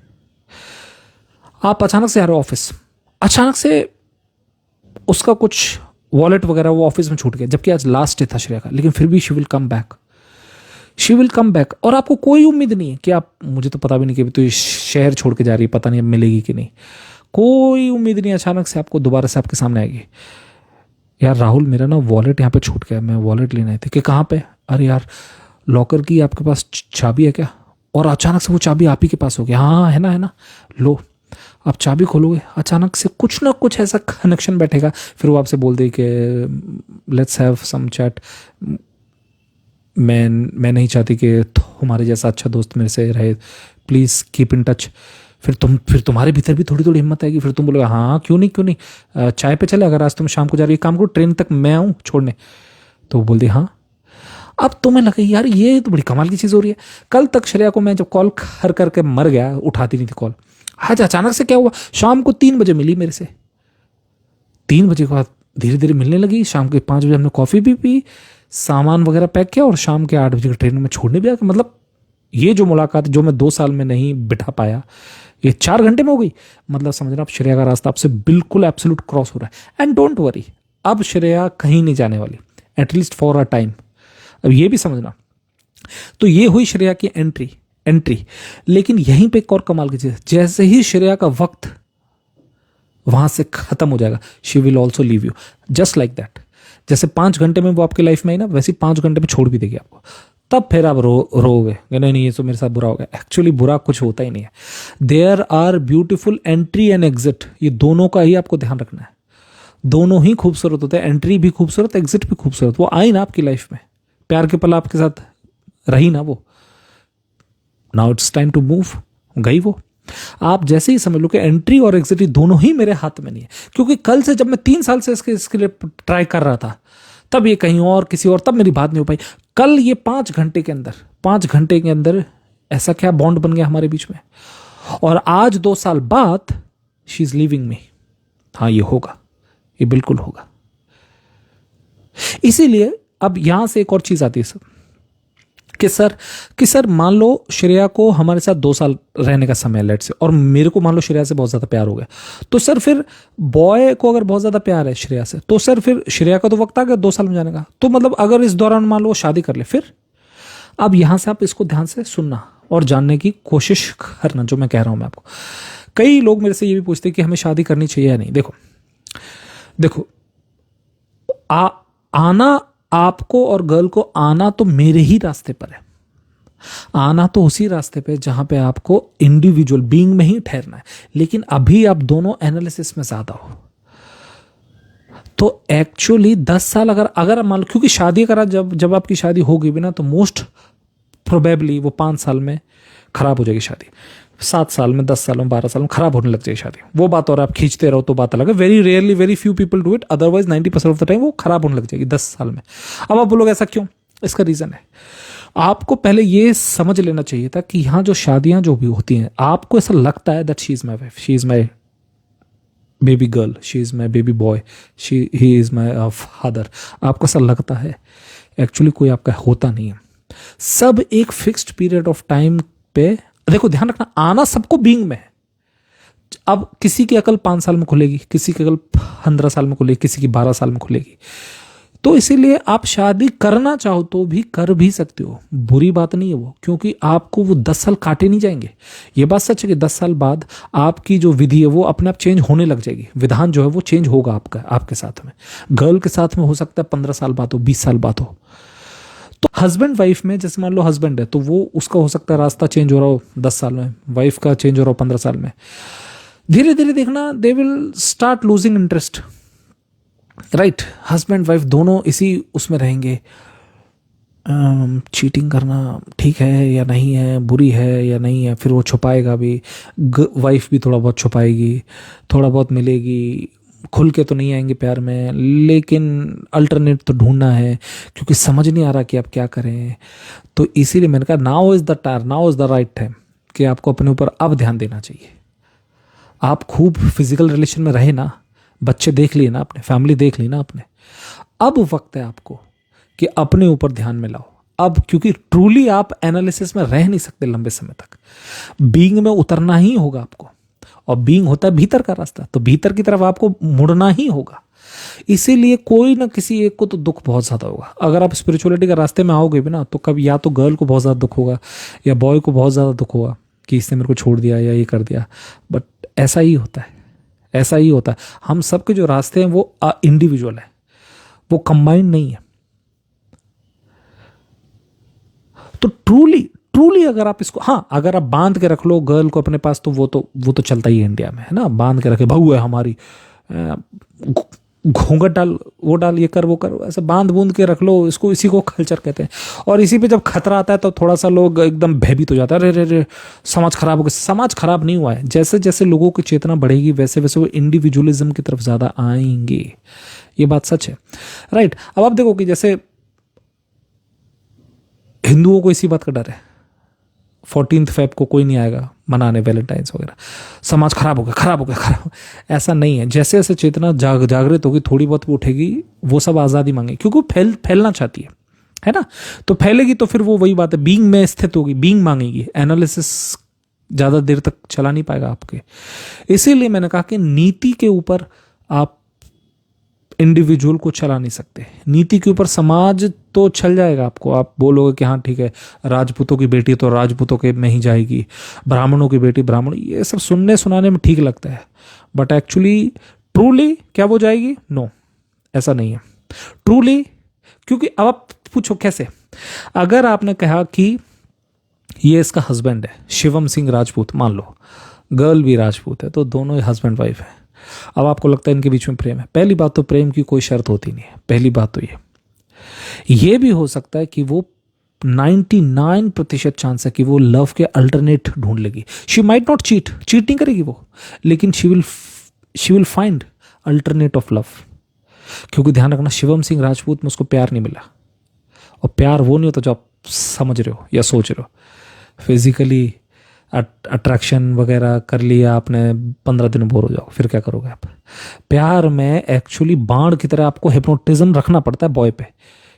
आप अचानक से आ रहे हो ऑफिस, अचानक से उसका कुछ वॉलेट वगैरह वो ऑफिस में छूट गया, जबकि आज लास्ट डे था श्रेया का, लेकिन फिर भी शी विल कम बैक। और आपको कोई उम्मीद नहीं है कि आप, मुझे तो पता भी नहीं कि तो ये शहर छोड़ के जा रही है, पता नहीं अब मिलेगी कि नहीं, कोई उम्मीद नहीं, अचानक से आपको दोबारा से आपके सामने आएगी, यार राहुल मेरा ना वॉलेट यहाँ पे छूट गया, मैं वॉलेट लेने आई थी। कि कहाँ पे? अरे यार लॉकर की आपके पास चाबी है क्या? और अचानक से वो चाबी आप ही के पास हो गया। हाँ है ना, लो आप चाबी खोलोगे, अचानक से कुछ ना कुछ ऐसा कनेक्शन बैठेगा, फिर वो आपसे बोल दे कि लेट्स हैव सम चैट, मैं नहीं चाहती कि तुम्हारे जैसा अच्छा दोस्त मेरे से रहे, प्लीज़ कीप इन टच। फिर तुम्हारे भीतर भी थोड़ी थोड़ी हिम्मत आएगी, फिर तुम बोलोगे हाँ क्यों नहीं, चाय पे चले, अगर आज तुम शाम को जा रही है, काम करो, ट्रेन तक मैं आऊँ छोड़ने। तो वो बोल दी हाँ। अब तुम्हें लगे यार ये तो बड़ी कमाल की चीज़ हो रही है। कल तक श्रेया को मैं जब कॉल कर करके मर गया, उठाती नहीं थी कॉल, आज अचानक से क्या हुआ, शाम को 3 बजे मिली मेरे से। 3 बजे के बाद धीरे धीरे मिलने लगी, शाम के 5 बजे हमने कॉफ़ी भी पी, सामान वगैरह पैक किया, और शाम के 8 बजे की ट्रेन में छोड़ने भी आ गया। मतलब ये जो मुलाकात जो मैं 2 साल में नहीं बिठा पाया, ये 4 घंटे में हो गई। मतलब समझना, अब श्रेया का रास्ता आपसे बिल्कुल एब्सोल्यूट क्रॉस हो रहा है। एंड डोंट वरी, अब श्रेया कहीं नहीं जाने वाली, एटलीस्ट फॉर अ टाइम। अब ये भी समझना, तो ये हुई श्रेया की एंट्री। लेकिन यहीं पे एक और कमाल की चीज, जैसे ही श्रेया का वक्त वहां से खत्म हो जाएगा, she will also leave you, just like that. जैसे 5 घंटे में वो आपकी लाइफ में आई ना, वैसे 5 घंटे में छोड़ भी देगी आपको। तब फिर आप रोगे, नहीं ये तो मेरे साथ बुरा हो गया। एक्चुअली बुरा कुछ होता ही नहीं है। There are beautiful entry and exit, ये दोनों का ही आपको ध्यान रखना है। दोनों ही खूबसूरत होते हैं, एंट्री भी खूबसूरत, एग्जिट भी खूबसूरत। वो आई ना आपकी लाइफ में, प्यार के पल आपके साथ रही ना वो, now it's time to move, गई वो। आप जैसे ही समझ लो कि एंट्री और एग्जिट दोनों ही मेरे हाथ में नहीं है। क्योंकि कल से जब मैं 3 साल से इसके लिए ट्राई कर रहा था, तब ये कहीं और किसी और, तब मेरी बात नहीं हो पाई। कल ये 5 घंटे के अंदर ऐसा क्या बॉन्ड बन गया हमारे बीच में, और आज 2 साल बाद शी इज लिविंग मी। हाँ ये होगा, ये बिल्कुल होगा। इसीलिए अब यहां से एक और चीज आती है सर, कि सर मान लो श्रेया को हमारे साथ 2 साल रहने का समय लेट से, और मेरे को मान लो श्रेया से बहुत ज्यादा प्यार हो गया, तो सर फिर बॉय को अगर बहुत ज्यादा प्यार है श्रेया से, तो सर फिर श्रेया का तो वक्त आ गया 2 साल में जाने का। तो मतलब अगर इस दौरान मान लो शादी कर ले, फिर अब यहां से आप इसको ध्यान से सुनना और जानने की कोशिश करना जो मैं कह रहा हूं मैं आपको। कई लोग मेरे से ये भी पूछते हैं कि हमें शादी करनी चाहिए या नहीं। देखो आना, आपको और गर्ल को आना तो मेरे ही रास्ते पर है, आना तो उसी रास्ते पे जहां पे आपको इंडिविजुअल बीइंग में ही ठहरना है। लेकिन अभी आप दोनों एनालिसिस में ज्यादा हो, तो एक्चुअली 10 साल अगर मान लो, क्योंकि शादी करा, जब आपकी शादी होगी भी ना, तो मोस्ट प्रोबेबली वो 5 साल में खराब हो जाएगी शादी, 7 साल में, 10 साल में, 12 साल में खराब होने लग जाएगी शादी। वो बात, और आप खींचते रहो तो बात अलग है। Very rarely, very few people do it, otherwise 90% of the time वो खराब होने लग जाएगी 10 साल में। अब आप बोलोगे ऐसा क्यों? इसका रीजन है, आपको पहले ये समझ लेना चाहिए था कि यहाँ जो शादियां जो भी होती हैं, आपको ऐसा लगता है that she is my wife, she is my baby girl, she is my baby boy, he is my father, आपको ऐसा लगता है। एक्चुअली कोई आपका होता नहीं है। सब एक फिक्स्ड पीरियड ऑफ टाइम पे, देखो ध्यान रखना, आना सबको बीइंग में है, अब किसी की अकल 5 साल में खुलेगी, किसी की अकल 15 साल में खुलेगी, किसी की 12 साल में खुलेगी। तो इसीलिए आप शादी करना चाहो तो भी कर भी सकते हो, बुरी बात नहीं है वो, क्योंकि आपको वो 10 साल काटे नहीं जाएंगे। ये बात सच है कि 10 साल बाद आपकी जो विधि है वो अपने आप चेंज होने लग जाएगी, विधान जो है वो चेंज होगा आपका, आपके साथ में। गर्ल के साथ में हो सकता है 15 साल बाद हो, 20 साल बाद हो। तो हस्बैंड वाइफ में, जैसे मान लो हस्बैंड है तो वो उसका हो सकता है रास्ता चेंज हो रहा हो 10 साल में, वाइफ का चेंज हो रहा हो 15 साल में। धीरे धीरे देखना they will start losing interest, right. Husband wife दोनों इसी उसमें रहेंगे, चीटिंग करना ठीक है या नहीं है, बुरी है या नहीं है, फिर वो छुपाएगा भी, वाइफ भी थोड़ा बहुत छुपाएगी, थोड़ा बहुत मिलेगी, खुल के तो नहीं आएंगे प्यार में, लेकिन अल्टरनेट तो ढूंढना है क्योंकि समझ नहीं आ रहा कि आप क्या करें। तो इसीलिए मैंने कहा now is the time, now is the right time कि आपको अपने ऊपर अब ध्यान देना चाहिए। आप खूब फिजिकल रिलेशन में रहे ना, बच्चे देख लिए ना आपने, फैमिली देख ली ना आपने, अब वक्त है आपको कि अपने ऊपर ध्यान में लाओ अब, क्योंकि ट्रूली आप एनालिसिस में रह नहीं सकते लंबे समय तक, बीइंग में उतरना ही होगा आपको, और बीइंग होता है भीतर का रास्ता, तो भीतर की तरफ आपको मुड़ना ही होगा। इसीलिए कोई ना किसी एक को तो दुख बहुत ज़्यादा होगा। अगर आप स्पिरिचुअलिटी के रास्ते में आओगे भी ना, तो कभी या तो गर्ल को बहुत ज़्यादा दुख होगा या बॉय को बहुत ज़्यादा दुख होगा कि इसने मेरे को छोड़ दिया या ये कर दिया, बट ऐसा ही होता है, ऐसा ही होता है। हम सबके जो रास्ते हैं वो इंडिविजुअल है, वो कंबाइंड नहीं है। तो ट्रूली अगर आप इसको, हाँ अगर आप बांध के रख लो गर्ल को अपने पास, तो वो तो चलता ही है इंडिया में, है ना, बांध के रखे, बहू है हमारी, घूंघट डाल, वो डाल, ये कर वो कर, ऐसे बांध बूंद के रख लो इसको, इसी को कल्चर कहते हैं। और इसी पे जब खतरा आता है तो थोड़ा सा लोग एकदम भयभीत हो जाता है, अरे रे समाज खराब हो गया। समाज खराब नहीं हुआ है, जैसे जैसे लोगों की चेतना बढ़ेगी वैसे वैसे वो इंडिविजुअलिज्म की तरफ ज़्यादा आएंगे, ये बात सच है, राइट। अब आप देखो कि जैसे हिंदुओं को इसी बात का डर है, 14 फेब को कोई नहीं आएगा मनाने वैलेंटाइंस वगैरह, समाज खराब हो गया, खराब हो गया, खराब। ऐसा नहीं है, जैसे जैसे चेतना जागृत होगी, थोड़ी बहुत भी उठेगी, वो सब आज़ादी मांगे क्योंकि वो फैलना चाहती है ना। तो फैलेगी तो फिर वो वही बात है, बीइंग में स्थित होगी, बीइंग मांगेगी, एनालिसिस ज़्यादा देर तक चला नहीं पाएगा आपके। इसीलिए मैंने कहा कि नीति के ऊपर आप इंडिविजुअल को चला नहीं सकते, नीति के ऊपर समाज तो चल जाएगा आपको। आप बोलोगे कि हाँ ठीक है, राजपूतों की बेटी तो राजपूतों के में ही जाएगी, ब्राह्मणों की बेटी ब्राह्मण, ये सब सुनने सुनाने में ठीक लगता है, बट एक्चुअली ट्रूली क्या वो जाएगी? नो, ऐसा नहीं है ट्रूली। क्योंकि अब आप पूछो कैसे, अगर आपने कहा कि ये इसका हस्बैंड है शिवम सिंह राजपूत, मान लो गर्ल भी राजपूत है, तो दोनों ही हस्बैंड वाइफ है। अब आपको लगता है इनके बीच में प्रेम है, पहली बात तो प्रेम की कोई शर्त होती नहीं है, पहली बात तो ये भी हो सकता है कि वो 99% चांस है कि वो लव के अल्टरनेट ढूंढ लेगी। शी माइट नॉट चीट नहीं करेगी वो, लेकिन she will find alternate of love. क्योंकि ध्यान रखना, शिवम सिंह राजपूत में उसको प्यार नहीं मिला, और प्यार वो नहीं होता जो आप समझ रहे हो या सोच रहे हो। फिजिकली अट्रैक्शन वगैरह कर लिया आपने, 15 दिन बोर हो जाओ, फिर क्या करोगे आप? प्यार में एक्चुअली बाण की तरह आपको हिप्नोटिज्म रखना पड़ता है बॉय पे।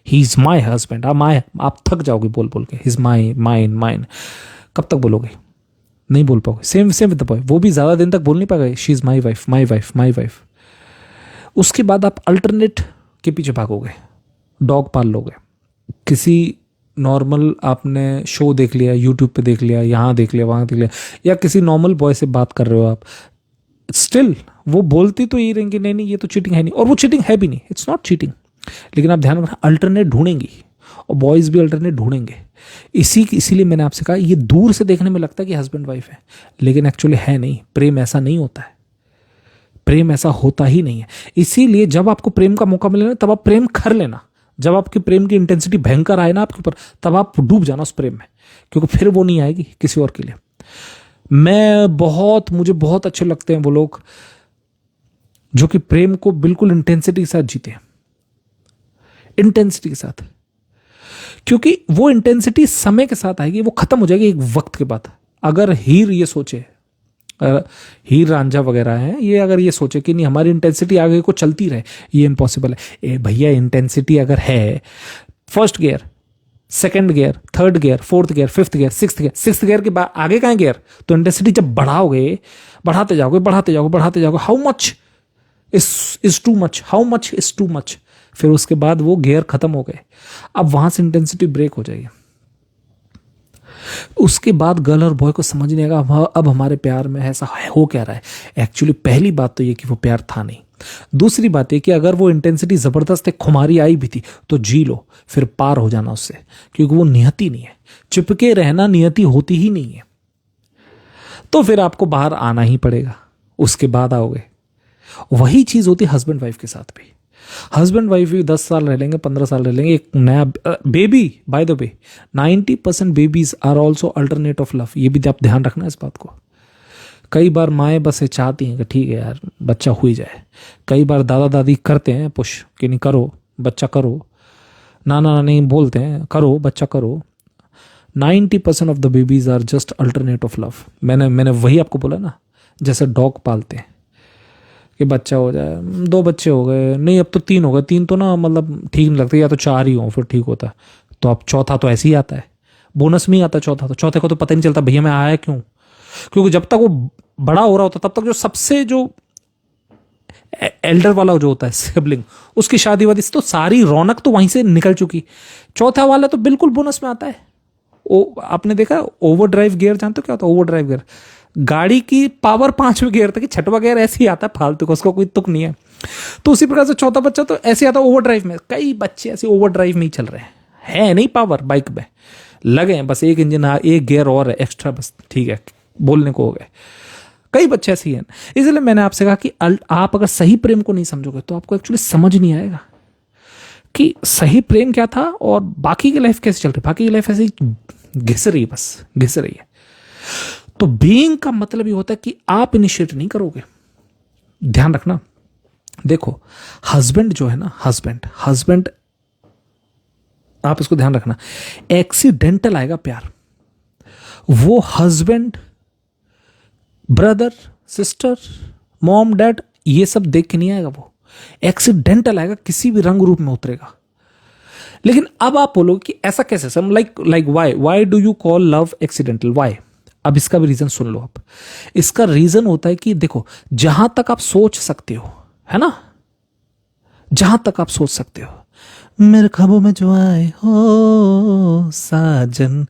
ही इज माई हस्बैंड, आप थक जाओगे बोल बोल के, ही इज माई माइन। कब तक बोलोगे? नहीं बोल पाओगे। सेम विद द बॉय, वो भी ज़्यादा दिन तक बोल नहीं पाएगा she is my wife, my wife, my wife. उसके बाद आप अल्टरनेट के पीछे भागोगे, डॉग पाल लोगे, किसी नॉर्मल आपने शो देख लिया, यूट्यूब पे देख लिया, यहाँ देख लिया, वहाँ देख लिया, या किसी नॉर्मल बॉय से बात कर रहे हो आप, स्टिल वो बोलती तो ये रहेंगे नहीं ये तो चीटिंग है नहीं, और वो चीटिंग है भी नहीं, इट्स नॉट चीटिंग। लेकिन आप ध्यान रखना, अल्टरनेट ढूंढेंगी, और बॉयज़ भी अल्टरनेट ढूंढेंगे। इसीलिए मैंने आपसे कहा, ये दूर से देखने में लगता है कि हस्बैंड वाइफ है, लेकिन एक्चुअली है नहीं। प्रेम ऐसा नहीं होता है, प्रेम ऐसा होता ही नहीं है। इसीलिए जब आपको प्रेम का मौका मिले ना, तब आप प्रेम कर लेना। जब आपकी प्रेम की इंटेंसिटी भयंकर आए ना आपके ऊपर, तब आप डूब जाना उस प्रेम में, क्योंकि फिर वो नहीं आएगी किसी और के लिए। मुझे बहुत अच्छे लगते हैं वो लोग जो कि प्रेम को बिल्कुल इंटेंसिटी के साथ जीते हैं, इंटेंसिटी के साथ, क्योंकि वो इंटेंसिटी समय के साथ आएगी, वो खत्म हो जाएगी एक वक्त के बाद। अगर हीर ये सोचे, हीर रांझा वगैरह हैं, ये अगर ये सोचे कि नहीं हमारी इंटेंसिटी आगे को चलती रहे, ये इम्पॉसिबल है। भैया इंटेंसिटी अगर है, first gear second gear, third gear, fourth gear, fifth gear, sixth gear के बाद आगे का है गियर। तो इंटेंसिटी जब बढ़ाओगे, बढ़ाते जाओगे, बढ़ाते जाओगे, बढ़ाते जाओगे, how much is too much, how much is too much, फिर उसके बाद वो गियर खत्म हो गए, अब वहां से इंटेंसिटी ब्रेक हो जाएगी। उसके बाद गर्ल और बॉय को समझ नहीं आएगा अब हमारे प्यार में ऐसा हो क्या रहा है। एक्चुअली पहली बात तो ये कि वो प्यार था नहीं। दूसरी बात है कि अगर वो इंटेंसिटी जबरदस्त है, खुमारी आई भी थी, तो जी लो, फिर पार हो जाना उससे, क्योंकि वो नियति नहीं है। चिपके रहना नियति होती ही नहीं है। तो फिर आपको बाहर आना ही पड़ेगा, उसके बाद आओगे। वही चीज होती है हस्बैंड वाइफ के साथ भी। हस्बैंड वाइफ भी 10 साल रह लेंगे, 15 साल रह लेंगे, एक नया baby, by the way 90% babies are also alternate of love. ये भी आप ध्यान रखना इस बात को। कई बार माएँ बस ये चाहती हैं कि ठीक है यार बच्चा हो ही जाए। कई बार दादा दादी करते हैं पुश कि नहीं करो बच्चा करो, नाना नानी बोलते हैं करो बच्चा करो। 90% of the babies are just alternate of love. मैंने वही आपको बोला ना, जैसे डॉग पालते हैं कि बच्चा हो जाए, 2 बच्चे हो गए, नहीं अब तो 3 हो गए, 3 तो ना मतलब ठीक नहीं लगते, या तो 4 ही हो फिर ठीक होता है। तो अब चौथा तो ऐसे ही आता है, बोनस में ही आता है चौथा। तो चौथे को तो पता ही नहीं चलता भैया मैं आया क्यों, क्योंकि जब तक वो बड़ा हो रहा होता तब तक जो सबसे जो एल्डर वाला जो होता है सिबलिंग, उसकी शादी वादी से तो सारी रौनक तो वहीं से निकल चुकी। चौथा वाला तो बिल्कुल बोनस में आता है। आपने देखा ओवर ड्राइव गियर, जानते हो क्या होता है ओवर ड्राइव गियर? गाड़ी की पावर 5वें गियर तक, 6वां गियर ऐसे ही आता है फालतू का, उसका कोई तुक नहीं है। तो उसी प्रकार से चौथा बच्चा तो ऐसे आता है ओवर ड्राइव में। कई बच्चे ऐसे ओवर ड्राइव में ही चल रहे हैं, है नहीं पावर बाइक में, लगे हैं बस एक इंजन एक गियर और है एक्स्ट्रा, बस ठीक है बोलने को हो गए। कई बच्चे ऐसे ही हैं। इसलिए मैंने आपसे कहा कि आप अगर सही प्रेम को नहीं समझोगे तो आपको एक्चुअली समझ नहीं आएगा कि सही प्रेम क्या था और बाकी की लाइफ कैसे चल रही। बाकी की लाइफ ऐसे ही घिस रही है, बस घिस रही है। तो बीइंग का मतलब ये होता है कि आप इनिशिएट नहीं करोगे। ध्यान रखना, देखो हस्बैंड जो है ना, हस्बैंड आप इसको ध्यान रखना, एक्सीडेंटल आएगा प्यार। वो husband, brother, sister, mom, dad ये सब देख के नहीं आएगा, वो एक्सीडेंटल आएगा, किसी भी रंग रूप में उतरेगा। लेकिन अब आप बोलोगे कि ऐसा कैसे, some like why do you call love accidental, why? अब इसका भी रीजन सुन लो आप। इसका रीजन होता है कि देखो जहां तक आप सोच सकते हो, है ना, जहां तक आप सोच सकते हो, मेरे ख्वाबों में जो आए हो साजन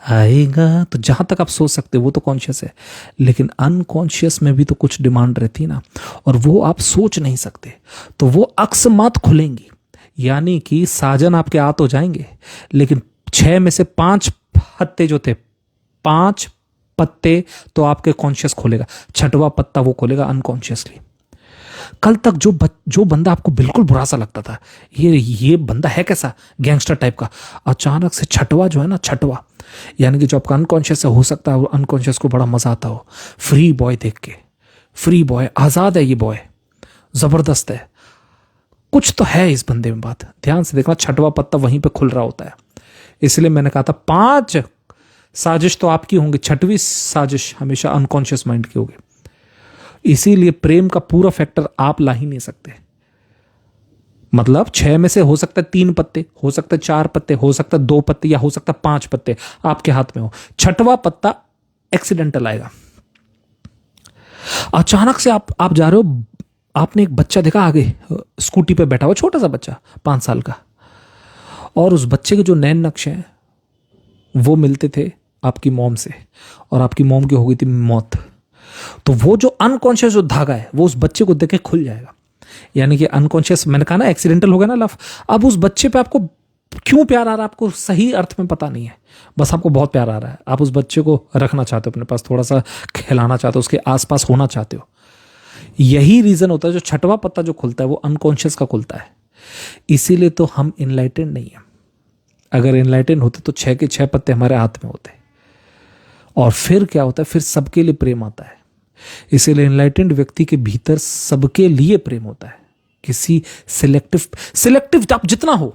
आएगा, तो जहां तक आप सोच सकते हो वो तो कॉन्शियस है। लेकिन अनकॉन्शियस में भी तो कुछ डिमांड रहती है ना, और वो आप सोच नहीं सकते, तो वो अकस्मात खुलेंगी। यानी कि साजन आपके आ तो जाएंगे, लेकिन 6 में से 5 पत्ते जो थे, 5 पत्ते तो आपके कॉन्शियस खोलेगा, 6वां पत्ता वो खोलेगा अनकॉन्शियसली। कल तक जो बंदा आपको बिल्कुल बुरा सा लगता था, ये बंदा है कैसा, गैंगस्टर टाइप का, अचानक से 6वां जो है ना, 6वां यानी कि जो आपका अनकॉन्शियस है, हो सकता है वो अनकॉन्शियस को बड़ा मजा आता हो फ्री बॉय देख के। फ्री बॉय, आजाद है ये बॉय, जबरदस्त है, कुछ तो है इस बंदे में बात। ध्यान से देखना, 6वां पत्ता वहीं पे खुल रहा होता है। इसलिए मैंने कहा था 5 साजिश तो आपकी होंगी, 6वीं साजिश हमेशा अनकॉन्शियस माइंड की होगी। इसीलिए प्रेम का पूरा फैक्टर आप ला ही नहीं सकते। मतलब 6 में से हो सकता है 3 पत्ते, हो सकता है 4 पत्ते, हो सकता है 2 पत्ते, या हो सकता है 5 पत्ते आपके हाथ में हो। 6वां पत्ता एक्सीडेंटल आएगा। अचानक से आप जा रहे हो, आपने एक बच्चा देखा आगे स्कूटी पे बैठा हुआ, छोटा सा बच्चा 5 साल का, और उस बच्चे के जो नैन नक्श हैं वो मिलते थे आपकी मॉम से, और आपकी मॉम की हो गई थी मौत। तो वो जो अनकॉन्शियस जो धागा है वो उस बच्चे को देख के खुल जाएगा। यानी कि अनकॉन्शियस, मैंने कहा ना एक्सीडेंटल हो गया ना लव। अब उस बच्चे पे आपको क्यों प्यार आ रहा है आपको सही अर्थ में पता नहीं है, बस आपको बहुत प्यार आ रहा है। आप उस बच्चे को रखना चाहते हो अपने पास, थोड़ा सा खिलाना चाहते हो, उसके आसपास होना चाहते हो। यही रीजन होता है जो 6वां पत्ता जो खुलता है वो अनकॉन्शियस का खुलता है। इसीलिए तो हम इनलाइटेंड नहीं है। अगर इनलाइटेंड होते तो 6 के 6 पत्ते हमारे हाथ में होते। और फिर क्या होता है, फिर सबके लिए प्रेम आता है। इसीलिए इनलाइटेंड व्यक्ति के भीतर सबके लिए प्रेम होता है। किसी सिलेक्टिव आप जितना हो,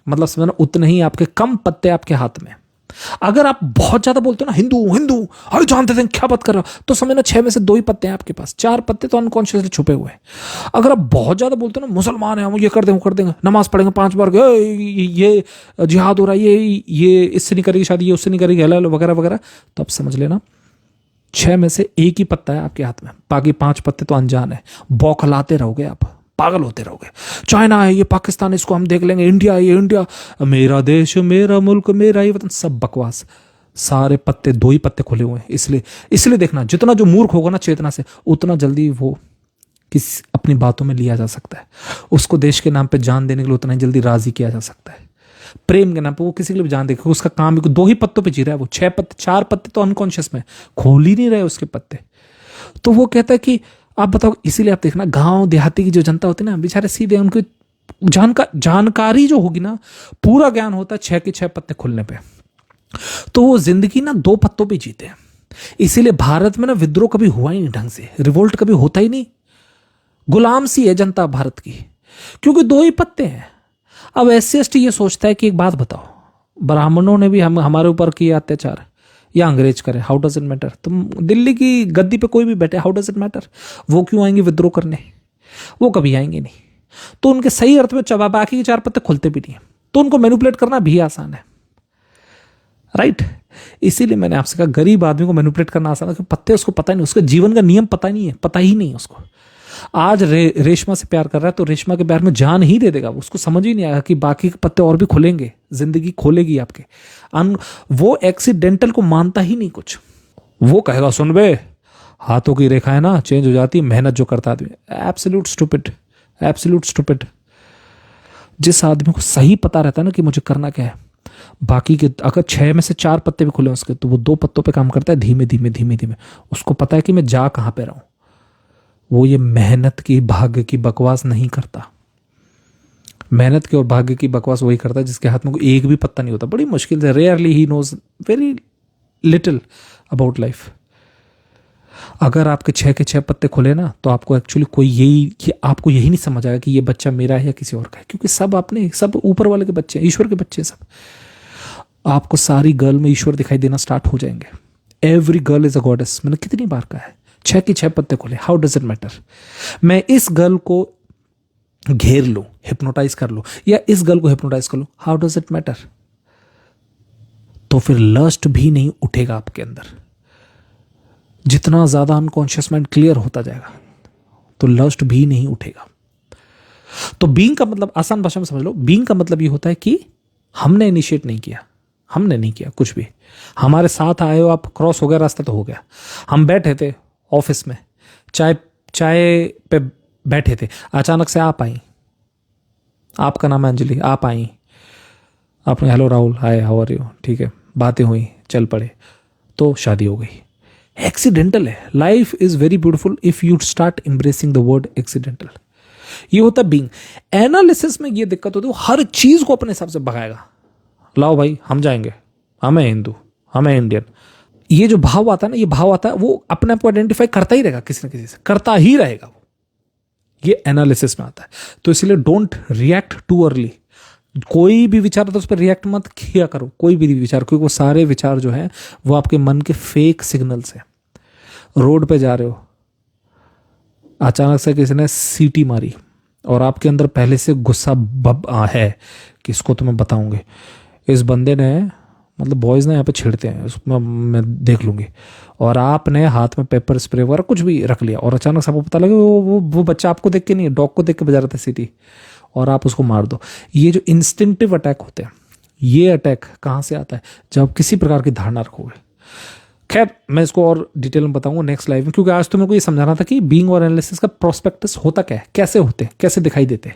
मतलब समझना उतने ही आपके कम पत्ते आपके हाथ में, अगर आप बहुत ज्यादा बोलते हो ना हिंदू हिंदू, अरे जानते थे क्या बात कर रहे हो, तो समझना 6 में से 2 ही पत्ते हैं आपके पास, 4 पत्ते तो अनकॉन्शियसली छुपे हुए हैं। अगर आप बहुत ज्यादा बोलते हो ना मुसलमान है हम, ये कर देंगे कर देंगे, नमाज पढ़ेंगे 5 बार, ये जिहाद हो रहा है, ये इससे नहीं करेगी शादी, ये उससे नहीं करेगी हलाल वगैरह वगैरह, तो आप समझ लेना 6 में से 1 ही पत्ता है आपके हाथ में, बाकी 5 पत्ते तो अनजान है। बौखलाते रहोगे आप, पागल होते रहोगे। चाइना है, ये पाकिस्तान है, इसको हम देख लेंगे, इंडिया है, ये इंडिया, मेरा देश मेरा मुल्क मेरा ही वतन, सब बकवास। सारे पत्ते 2 ही पत्ते खुले हुए हैं। इसलिए देखना, जितना जो मूर्ख होगा ना चेतना से, उतना जल्दी वो किस अपनी बातों में लिया जा सकता है। उसको देश के नाम पे जान देने के लिए उतना ही जल्दी राजी किया जा सकता है। प्रेम के नाम पे वो किसी के लिए भी जान देगा, उसका काम भी 2 ही पत्तों पे जी रहा है वो। 6 पत्ते 4 पत्ते तो अनकॉन्शियस में, खोल ही नहीं रहे उसके पत्ते। तो वो कहता है कि आप बताओ, इसीलिए आप देखना गांव देहाती की जो जनता होती है ना, बेचारे सीधे उनको जानकारी जो होगी ना, पूरा ज्ञान होता है 6 के 6 पत्ते खुलने पे। तो वो जिंदगी ना 2 पत्तों पे जीते हैं। इसीलिए भारत में ना विद्रोह कभी हुआ ही नहीं ढंग से, रिवोल्ट कभी होता ही नहीं। गुलाम सी है जनता भारत की, क्योंकि 2 ही पत्ते हैं। अब SC ST ये सोचता है कि एक बात बताओ, ब्राह्मणों ने भी हमारे ऊपर किया अत्याचार, या अंग्रेज करे, हाउ डज इट मैटर। तुम दिल्ली की गद्दी पे कोई भी बैठे, हाउ डज इट मैटर। वो क्यों आएंगे विद्रोह करने, वो कभी आएंगे नहीं। तो उनके सही अर्थ में चबा, बाकी के 4 पत्ते खुलते भी नहीं है, तो उनको मैनिपुलेट करना भी आसान है, राइट। इसीलिए मैंने आपसे कहा गरीब आदमी को मैनिपुलेट करना आसान है, पत्ते उसको पता ही नहीं, उसके जीवन का नियम पता नहीं है, पता ही नहीं है उसको। आज रेशमा से प्यार कर रहा है तो रेशमा के प्यार में जान ही दे देगा, उसको समझ ही नहीं आएगा कि बाकी के पत्ते और भी खुलेंगे, जिंदगी खोलेगी आपके। वो एक्सीडेंटल को मानता ही नहीं कुछ। वो कहेगा सुन बे, हाथों की रेखाएं ना चेंज हो जाती है, मेहनत जो करता आदमी। Absolute stupid, absolute stupid. जिस आदमी को सही पता रहता है ना कि मुझे करना क्या है, बाकी के अगर 6 में से 4 पत्ते भी खुले उसके, तो वो 2 पत्तों पे काम करता है, धीमे धीमे धीमे धीमे। उसको पता है कि मैं जा कहां पे रहा हूं। वो ये मेहनत की भाग्य की बकवास नहीं करता। मेहनत की और भाग्य की बकवास वही करता है जिसके हाथ में कोई एक भी पत्ता नहीं होता। बड़ी मुश्किल से, रेयरली ही knows very little about life. अगर आपके 6 के 6 पत्ते खुले ना, तो आपको एक्चुअली आपको यही नहीं समझ आएगा कि ये बच्चा मेरा है या किसी और का है, क्योंकि सब ऊपर वाले के बच्चे हैं, ईश्वर के बच्चे हैं सब। आपको सारी गर्ल में ईश्वर दिखाई देना स्टार्ट हो जाएंगे। Every girl is a goddess, मैंने कितनी बार कहा है। 6 के 6 पत्ते खुले, हाउ डज इट मैटर। मैं इस गर्ल को घेर लूं, हिप्नोटाइज कर लूं, या इस गर्ल को हिप्नोटाइज कर लूं, हाउ डज इट मैटर। तो फिर लस्ट भी नहीं उठेगा आपके अंदर। जितना ज्यादा अनकॉन्शियस माइंड क्लियर होता जाएगा, तो लस्ट भी नहीं उठेगा। तो बीइंग का मतलब, आसान भाषा में समझ लो, बीइंग का मतलब ये होता है कि हमने इनिशिएट नहीं किया, हमने नहीं किया कुछ भी। हमारे साथ आए हो आप, क्रॉस हो गया रास्ता तो हो गया। हम बैठे थे ऑफिस में, चाय पे बैठे थे, अचानक से आप आई, आपका नाम है अंजलि, आप आई, आपने hello Rahul, hi how are you, ठीक है, बातें हुई, चल पड़े, तो शादी हो गई। एक्सीडेंटल है। Life is very beautiful if you start embracing the word accidental. ये होता है बीइंग। एनालिसिस में ये दिक्कत होती है, हर चीज को अपने हिसाब से भगाएगा। लाओ भाई हम जाएंगे, हम है हिंदू, हम है इंडियन। ये जो भाव आता है ना, ये भाव आता है, वो अपने आप को आइडेंटिफाई करता ही रहेगा, किसी न किसी से करता ही रहेगा वो। ये एनालिसिस में आता है। तो इसलिए डोंट रिएक्ट टू अर्ली। कोई भी विचार आता है उस पर रिएक्ट मत किया करो, कोई भी विचार, क्योंकि वो सारे विचार जो है वो आपके मन के फेक सिग्नल्स हैं। रोड पे जा रहे हो, अचानक से किसी ने सीटी मारी और आपके अंदर पहले से गुस्सा है कि इसको तो मैं बताऊंगी, इस बंदे ने, मतलब बॉयज ने यहाँ पे छेड़ते हैं, उसमें मैं देख लूंगी, और आपने हाथ में पेपर स्प्रे वगैरह कुछ भी रख लिया, और अचानक से आपको पता लगे वो बच्चा आपको देख के नहीं, डॉग को देख के बजा रहा था सीटी, और आप उसको मार दो। ये जो इंस्टिंक्टिव अटैक होते हैं, ये अटैक कहाँ से आता है, जब आप किसी प्रकार की धारणा रखोगे। खैर मैं इसको और डिटेल में बताऊंगा नेक्स्ट लाइव में, क्योंकि आज तो मेरे को ये समझाना था कि बीइंग और एनालिसिस का प्रोस्पेक्टस होता क्या है, कैसे होते हैं, कैसे दिखाई देते हैं।